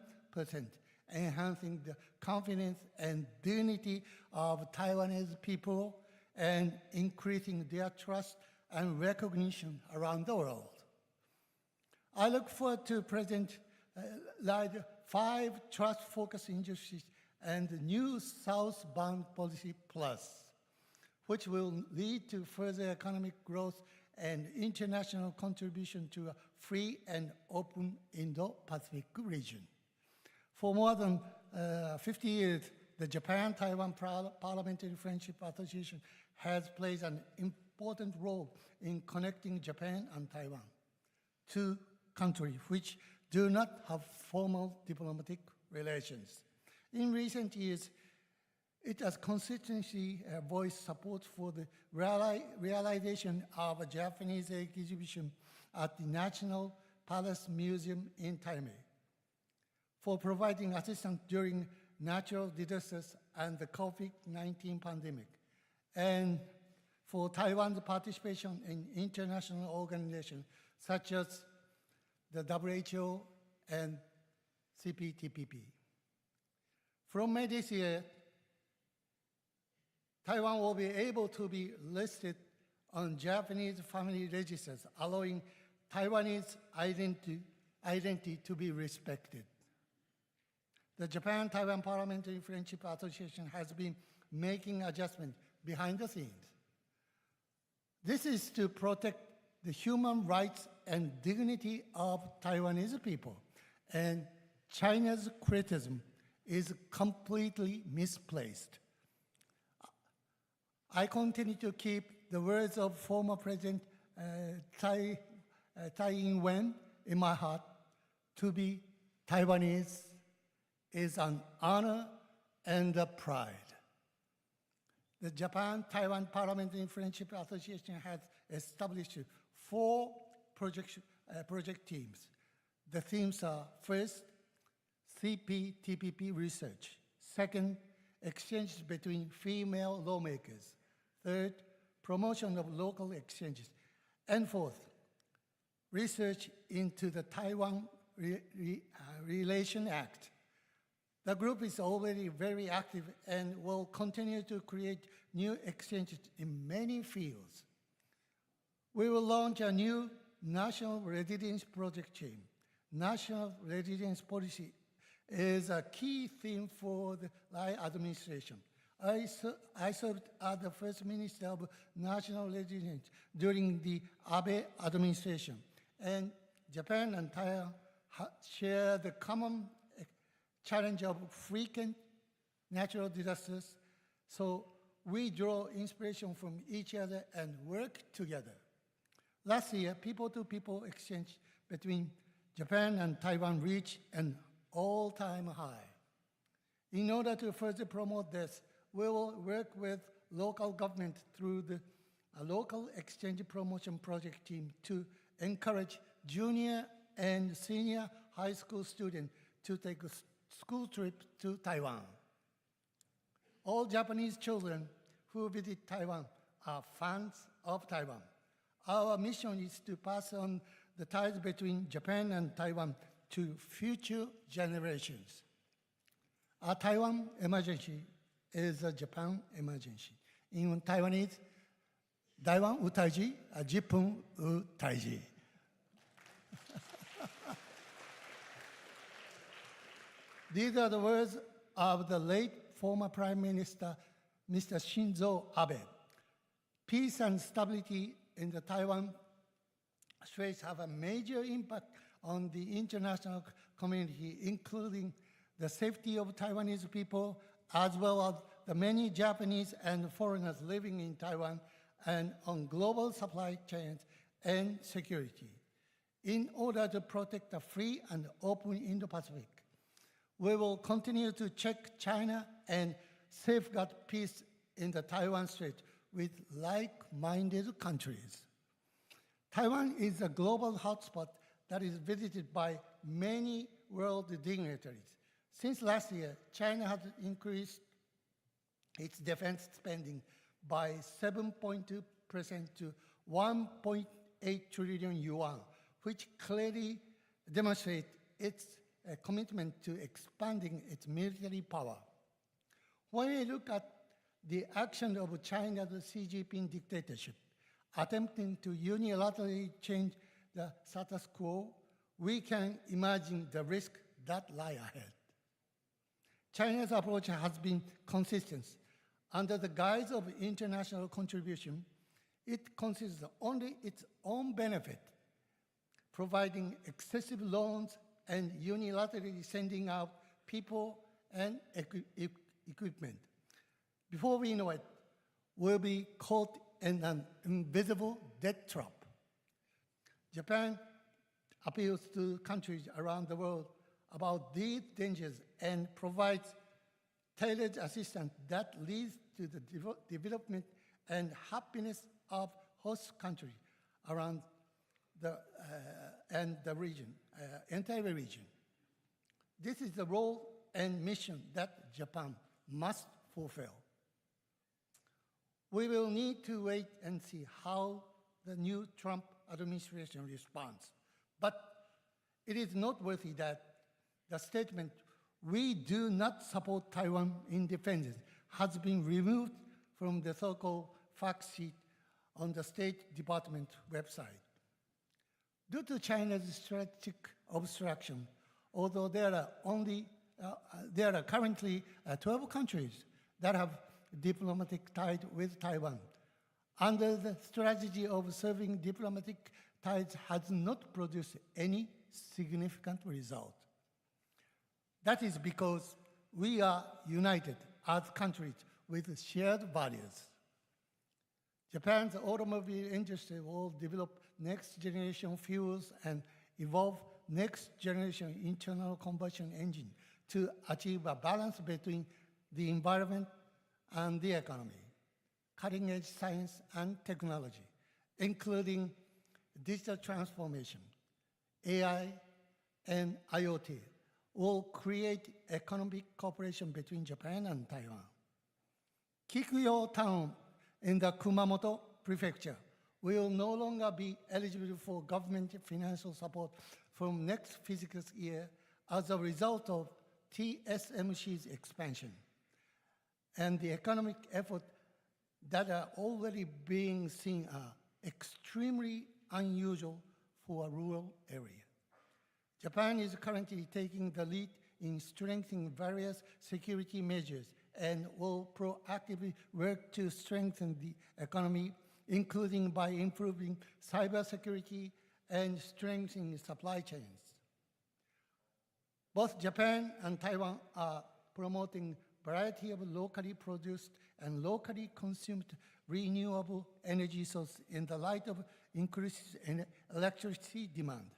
Enhancing the confidence and dignity of Taiwanese people and increasing their trust and recognition around the world. I look forward to President Lai's 5 trust-focused industries and the new Southbound Policy Plus, which will lead to further economic growth and international contribution to a free and open Indo-Pacific region. For more than 50 years, the Japan-Taiwan Parliamentary Friendship Association has played an important role in connecting Japan and Taiwan, two countries which do not have formal diplomatic relations. In recent years, it has consistently voiced support for the realization of a Japanese exhibition at the National Palace Museum in Taipei, for providing assistance during natural disasters and the COVID-19 pandemic, and for Taiwan's participation in international organizations such as the WHO and CPTPP. From May this year, Taiwan will be able to be listed on Japanese family registers, allowing Taiwanese identity to be respected. The Japan-Taiwan Parliamentary Friendship Association has been making adjustments behind the scenes. This is to protect the human rights and dignity of Taiwanese people, and China's criticism is completely misplaced. I continue to keep the words of former President Tsai Ing-wen in my heart. To be Taiwanese is an honor and a pride. The Japan-Taiwan Parliamentary Friendship Association has established 4 project teams. The themes are: first, CPTPP research; second, exchanges between female lawmakers; third, promotion of local exchanges; and fourth, research into the Taiwan Relation Act. The group is already very active and will continue to create new exchanges in many fields. We will launch a new National Resilience Project team. National resilience policy is a key theme for the Lai administration. I served as the First Minister of National Resilience during the Abe administration, and Japan and Taiwan share the common challenge of frequent natural disasters, so we draw inspiration from each other and work together. Last year, people-to-people exchange between Japan and Taiwan reached an all-time high. In order to further promote this, we will work with local government through the local exchange promotion project team to encourage junior and senior high school students to take a school trip to Taiwan. All Japanese children who visit Taiwan are fans of Taiwan. Our mission is to pass on the ties between Japan and Taiwan to future generations. A Taiwan emergency is a Japan emergency. In Taiwanese, Taiwan utaiji, a Japan utaiji. These are the words of the late former Prime Minister, Mr. Shinzo Abe. Peace and stability in the Taiwan Straits have a major impact on the international community, including the safety of Taiwanese people, as well as the many Japanese and foreigners living in Taiwan, and on global supply chains and security. In order to protect a free and open Indo-Pacific, we will continue to check China and safeguard peace in the Taiwan Strait with like-minded countries. Taiwan is a global hotspot that is visited by many world dignitaries. Since last year, China has increased its defense spending by 7.2% to 1.8 trillion yuan, which clearly demonstrates its commitment to expanding its military power. When we look at the action of China's Xi Jinping dictatorship, attempting to unilaterally change the status quo, we can imagine the risk that lie ahead. China's approach has been consistent. Under the guise of international contribution, it considers only its own benefit, providing excessive loans and unilaterally sending out people and equipment. Before we know it, we'll be caught in an invisible debt trap. Japan appeals to countries around the world about these dangers and provides tailored assistance that leads to the development and happiness of host countries around the region, entire region. This is the role and mission that Japan must fulfill. We will need to wait and see how the new Trump administration responds. But it is noteworthy that the statement, "We do not support Taiwan independence," has been removed from the so-called fact sheet on the State Department website. Due to China's strategic obstruction, although there are currently 12 countries that have diplomatic ties with Taiwan, under the strategy of serving diplomatic ties has not produced any significant result. That is because we are united as countries with shared values. Japan's automobile industry will develop next-generation fuels and evolve next-generation internal combustion engine to achieve a balance between the environment and the economy. Cutting-edge science and technology, including digital transformation, AI, and IoT, will create economic cooperation between Japan and Taiwan. Kikuyo Town in the Kumamoto Prefecture will no longer be eligible for government financial support from next fiscal year as a result of TSMC's expansion and the economic efforts that are already being seen are extremely unusual for a rural area. Japan is currently taking the lead in strengthening various security measures and will proactively work to strengthen the economy, including by improving cybersecurity and strengthening supply chains. Both Japan and Taiwan are promoting a variety of locally produced and locally consumed renewable energy sources in the light of increased electricity demand,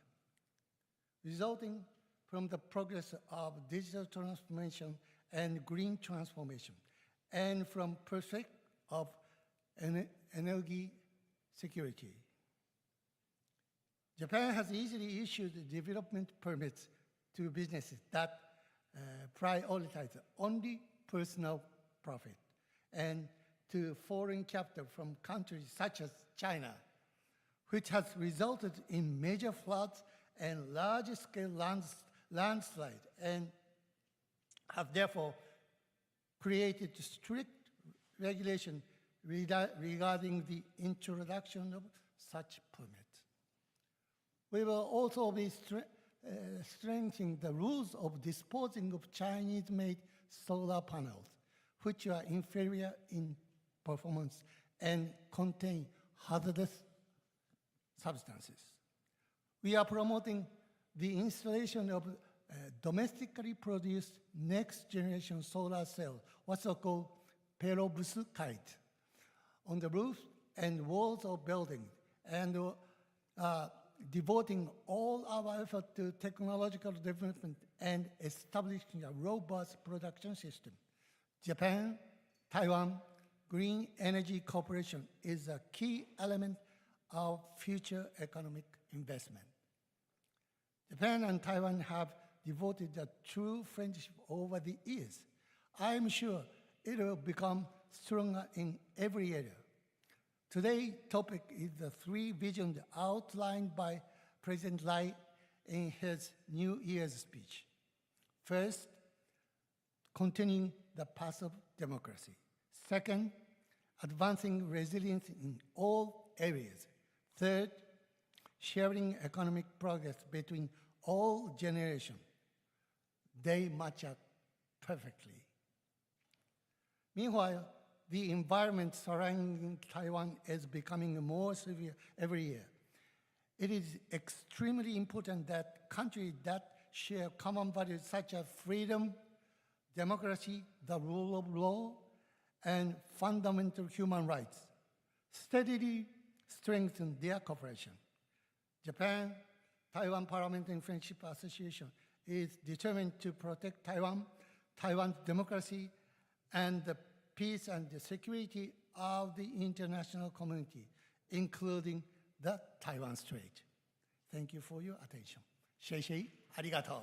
resulting from the progress of digital transformation and green transformation, and from perspective of energy security. Japan has easily issued development permits to businesses that prioritize only personal profit, and to foreign capital from countries such as China, which has resulted in major floods and large-scale landslides, and have therefore created strict regulation regarding the introduction of such permits. We will also be strengthening the rules of disposing of Chinese-made solar panels, which are inferior in performance and contain hazardous substances. We are promoting the installation of domestically produced next-generation solar cells, what's called perovskite, on the roofs and walls of buildings, and devoting all our effort to technological development and establishing a robust production system. Japan-Taiwan Green Energy Cooperation is a key element of future economic investment. Japan and Taiwan have devoted a true friendship over the years. I am sure it will become stronger in every area. Today's topic is the three visions outlined by President Lai in his New Year's speech. First, continuing the path of democracy. Second, advancing resilience in all areas. Third, sharing economic progress between all generations. They match up perfectly. Meanwhile, the environment surrounding Taiwan is becoming more severe every year. It is extremely important that countries that share common values such as freedom, democracy, the rule of law, and fundamental human rights steadily strengthen their cooperation. Japan Taiwan Parliamentary Friendship Association is determined to protect Taiwan's democracy, and the peace and the security of the international community, including the Taiwan Strait. Thank you for your attention. 谢谢，ありがとう。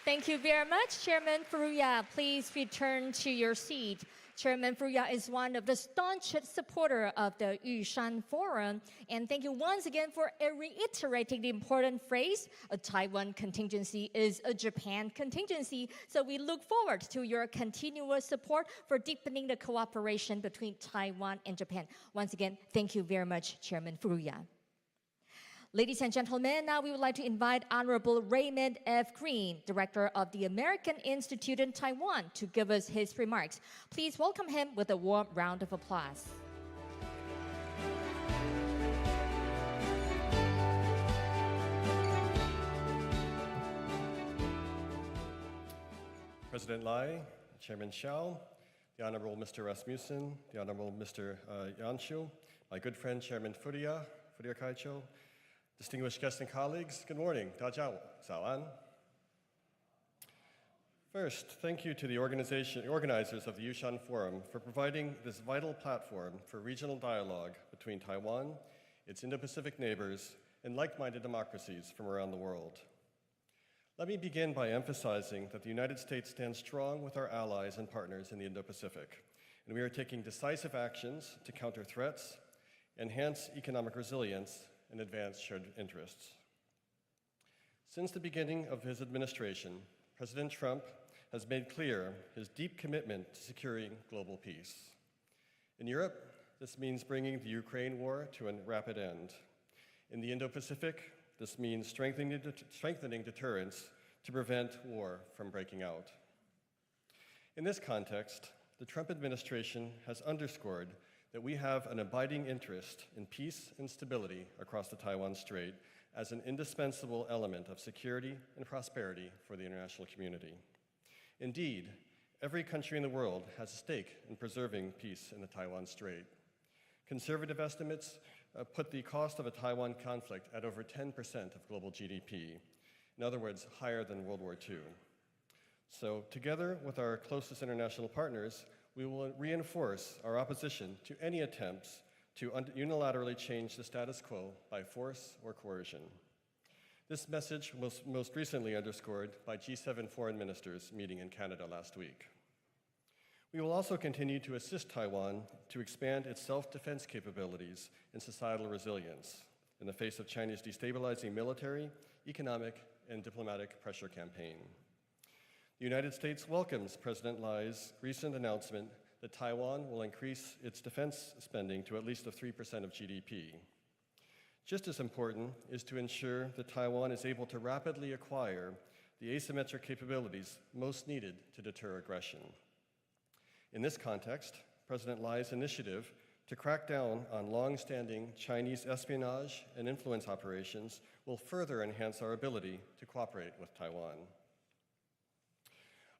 Thank you very much, Chairman Furuya. Please return to your seat. Chairman Furuya is one of the staunchest supporters of the Yushan Forum. And thank you once again for reiterating the important phrase, a Taiwan contingency is a Japan contingency. So we look forward to your continuous support for deepening the cooperation between Taiwan and Japan. Once again, thank you very much, Chairman Furuya. Ladies and gentlemen, now we would like to invite Honorable Raymond F. Green, Director of the American Institute in Taiwan, to give us his remarks. Please welcome him with a warm round of applause. President Lai, Chairman Xiao, the Honorable Mr. Rasmussen, the Honorable Mr. Yanshu, my good friend Chairman Furuya Kaicho, distinguished guests and colleagues, good morning. 大家早安. First, thank you to the organizers of the Yushan Forum for providing this vital platform for regional dialogue between Taiwan, its Indo-Pacific neighbors, and like-minded democracies from around the world. Let me begin by emphasizing that the United States stands strong with our allies and partners in the Indo-Pacific, and we are taking decisive actions to counter threats, enhance economic resilience, and advance shared interests. Since the beginning of his administration, President Trump has made clear his deep commitment to securing global peace. In Europe, this means bringing the Ukraine war to a rapid end. In the Indo-Pacific, this means strengthening deterrence to prevent war from breaking out. In this context, the Trump administration has underscored that we have an abiding interest in peace and stability across the Taiwan Strait as an indispensable element of security and prosperity for the international community. Indeed, every country in the world has a stake in preserving peace in the Taiwan Strait. Conservative estimates put the cost of a Taiwan conflict at over 10% of global GDP. In other words, higher than World War II. So together with our closest international partners, we will reinforce our opposition to any attempts to unilaterally change the status quo by force or coercion. This message was most recently underscored by G7 foreign ministers meeting in Canada last week. We will also continue to assist Taiwan to expand its self-defense capabilities and societal resilience in the face of China's destabilizing military, economic, and diplomatic pressure campaign. The United States welcomes President Lai's recent announcement that Taiwan will increase its defense spending to at least 3% of GDP. Just as important is to ensure that Taiwan is able to rapidly acquire the asymmetric capabilities most needed to deter aggression. In this context, President Lai's initiative to crack down on long-standing Chinese espionage and influence operations will further enhance our ability to cooperate with Taiwan.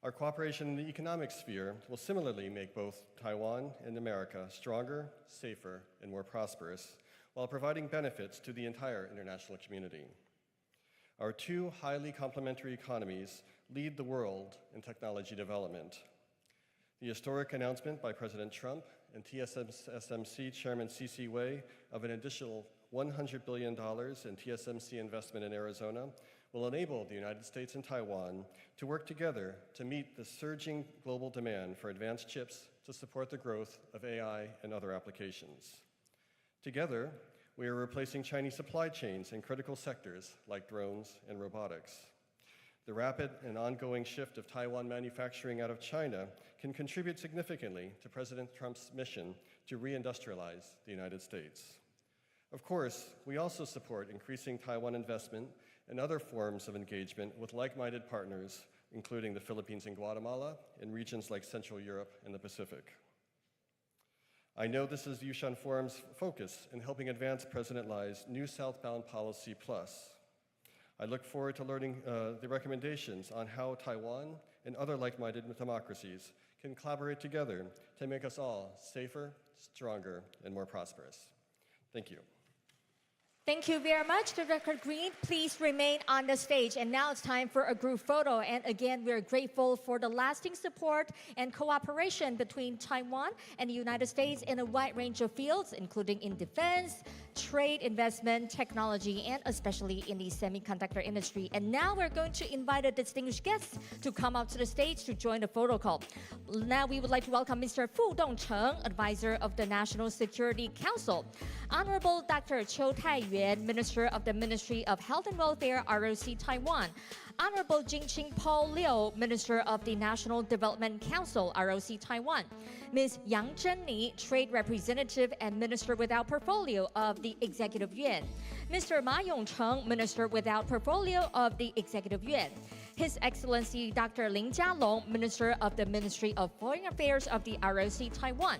Our cooperation in the economic sphere will similarly make both Taiwan and America stronger, safer, and more prosperous, while providing benefits to the entire international community. Our two highly complementary economies lead the world in technology development. The historic announcement by President Trump and TSMC Chairman C.C. Wei of an additional $100 billion in TSMC investment in Arizona will enable the United States and Taiwan to work together to meet the surging global demand for advanced chips to support the growth of AI and other applications. Together, we are replacing Chinese supply chains in critical sectors like drones and robotics. The rapid and ongoing shift of Taiwan manufacturing out of China can contribute significantly to President Trump's mission to reindustrialize the United States. Of course, we also support increasing Taiwan investment and other forms of engagement with like-minded partners including the Philippines and Guatemala, and regions like Central Europe and the Pacific. I know this is Yushan Forum's focus in helping advance President Lai's new Southbound Policy Plus. I look forward to learning the recommendations on how Taiwan and other like-minded democracies can collaborate together to make us all safer, stronger, and more prosperous. Thank you. Thank you very much, Director Green. Please remain on the stage. And now it's time for a group photo. And again, we're grateful for the lasting support and cooperation between Taiwan and the United States in a wide range of fields, including in defense, trade, investment, technology, and especially in the semiconductor industry. And now we're going to invite a distinguished guest to come up to the stage to join the photo call. Now we would like to welcome Mr. Fu Dongcheng, Advisor of the National Security Council. Honorable Dr. Chiu Tai-yuan, Minister of the Ministry of Health and Welfare, ROC Taiwan. Honorable Jingqing Paul Liu, Minister of the National Development Council, ROC Taiwan. Ms. Yang Zhenli, Trade Representative and Minister without Portfolio of the Executive Yuan. Mr. Ma Yongcheng, Minister without Portfolio of the Executive Yuan. His Excellency Dr. Lin Jialong, Minister of the Ministry of Foreign Affairs of the ROC Taiwan.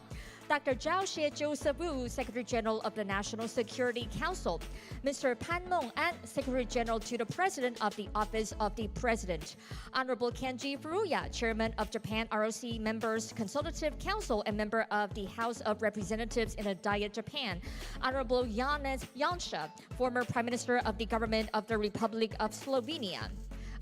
Dr. Zhao Xie Joseph Wu, Secretary General of the National Security Council. Mr. Pan Long-an, Secretary General to the President of the Office of the President. Honorable Kenji Furuya, Chairman of Japan ROC Members Consultative Council and member of the House of Representatives in a Diet Japan. Honorable Janez Janša, former Prime Minister of the Government of the Republic of Slovenia.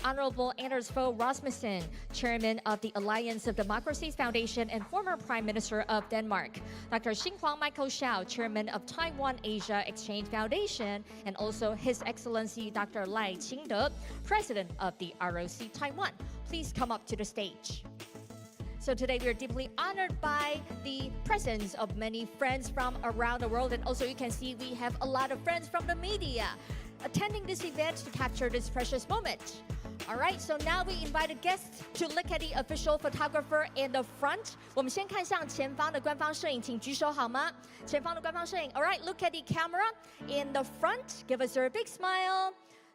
Honorable Anders Fogh Rasmussen, Chairman of the Alliance of Democracies Foundation and former Prime Minister of Denmark. Dr. Xinhuang Michael Xiao, Chairman of Taiwan Asia Exchange Foundation, and also His Excellency Dr. Lai Qingde, President of the ROC Taiwan. Please come up to the stage. So today we are deeply honored by the presence of many friends from around the world, and also you can see we have a lot of friends from the media attending this event to capture this precious moment. All right, so now we invited guests to look at the official photographer in the front. 我们先看向前方的官方摄影，请举手好吗？前方的官方摄影。All right, look at the camera in the front. Give us your big smile.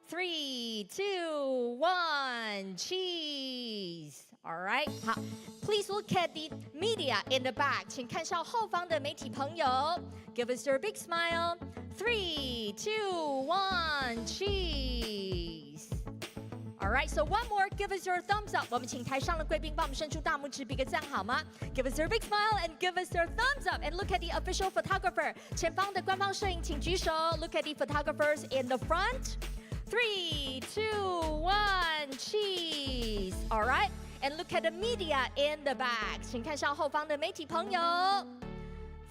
3, 2, 1, cheese. All right, 好。Please look at the media in the back. 请看向后方的媒体朋友。Give us your big smile. 3, 2, 1, cheese. All right, so one more, give us your thumbs up. 我们请台上的贵宾帮我们伸出大拇指，比个赞好吗？ Give us your big smile and give us your thumbs up. And look at the official photographer. 前方的官方摄影，请举手。Look at the photographers in the front. 3, 2, 1, cheese. All right, and look at the media in the back. 请看向后方的媒体朋友。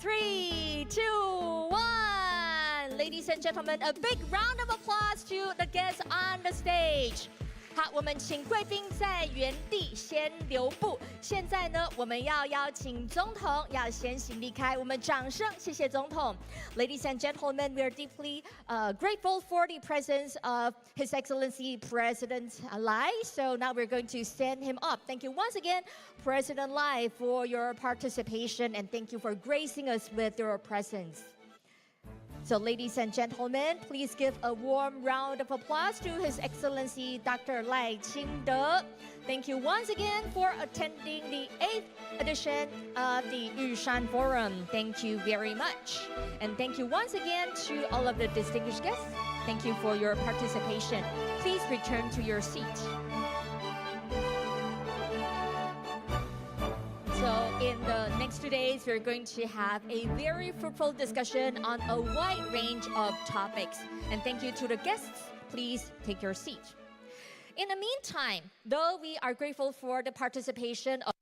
3, 2, 1. Ladies and gentlemen, a big round of applause to the guests on the stage. 好，我们请贵宾在原地先留步。现在呢，我们要邀请总统要先行离开。我们掌声谢谢总统。Ladies and gentlemen, we are deeply grateful for the presence of His Excellency President Lai. So now we're going to send him up. Thank you once again, President Lai, for your participation, and thank you for gracing us with your presence. So ladies and gentlemen, please give a warm round of applause to His Excellency Dr. Lai Qingde. Thank you once again for attending the 8th edition of the Yushan Forum. Thank you very much. And thank you once again to all of the distinguished guests. Thank you for your participation. Please return to your seat. So in the next 2 days, we're going to have a very fruitful discussion on a wide range of topics. And thank you to the guests. Please take your seat. In the meantime, though we are grateful for the participation of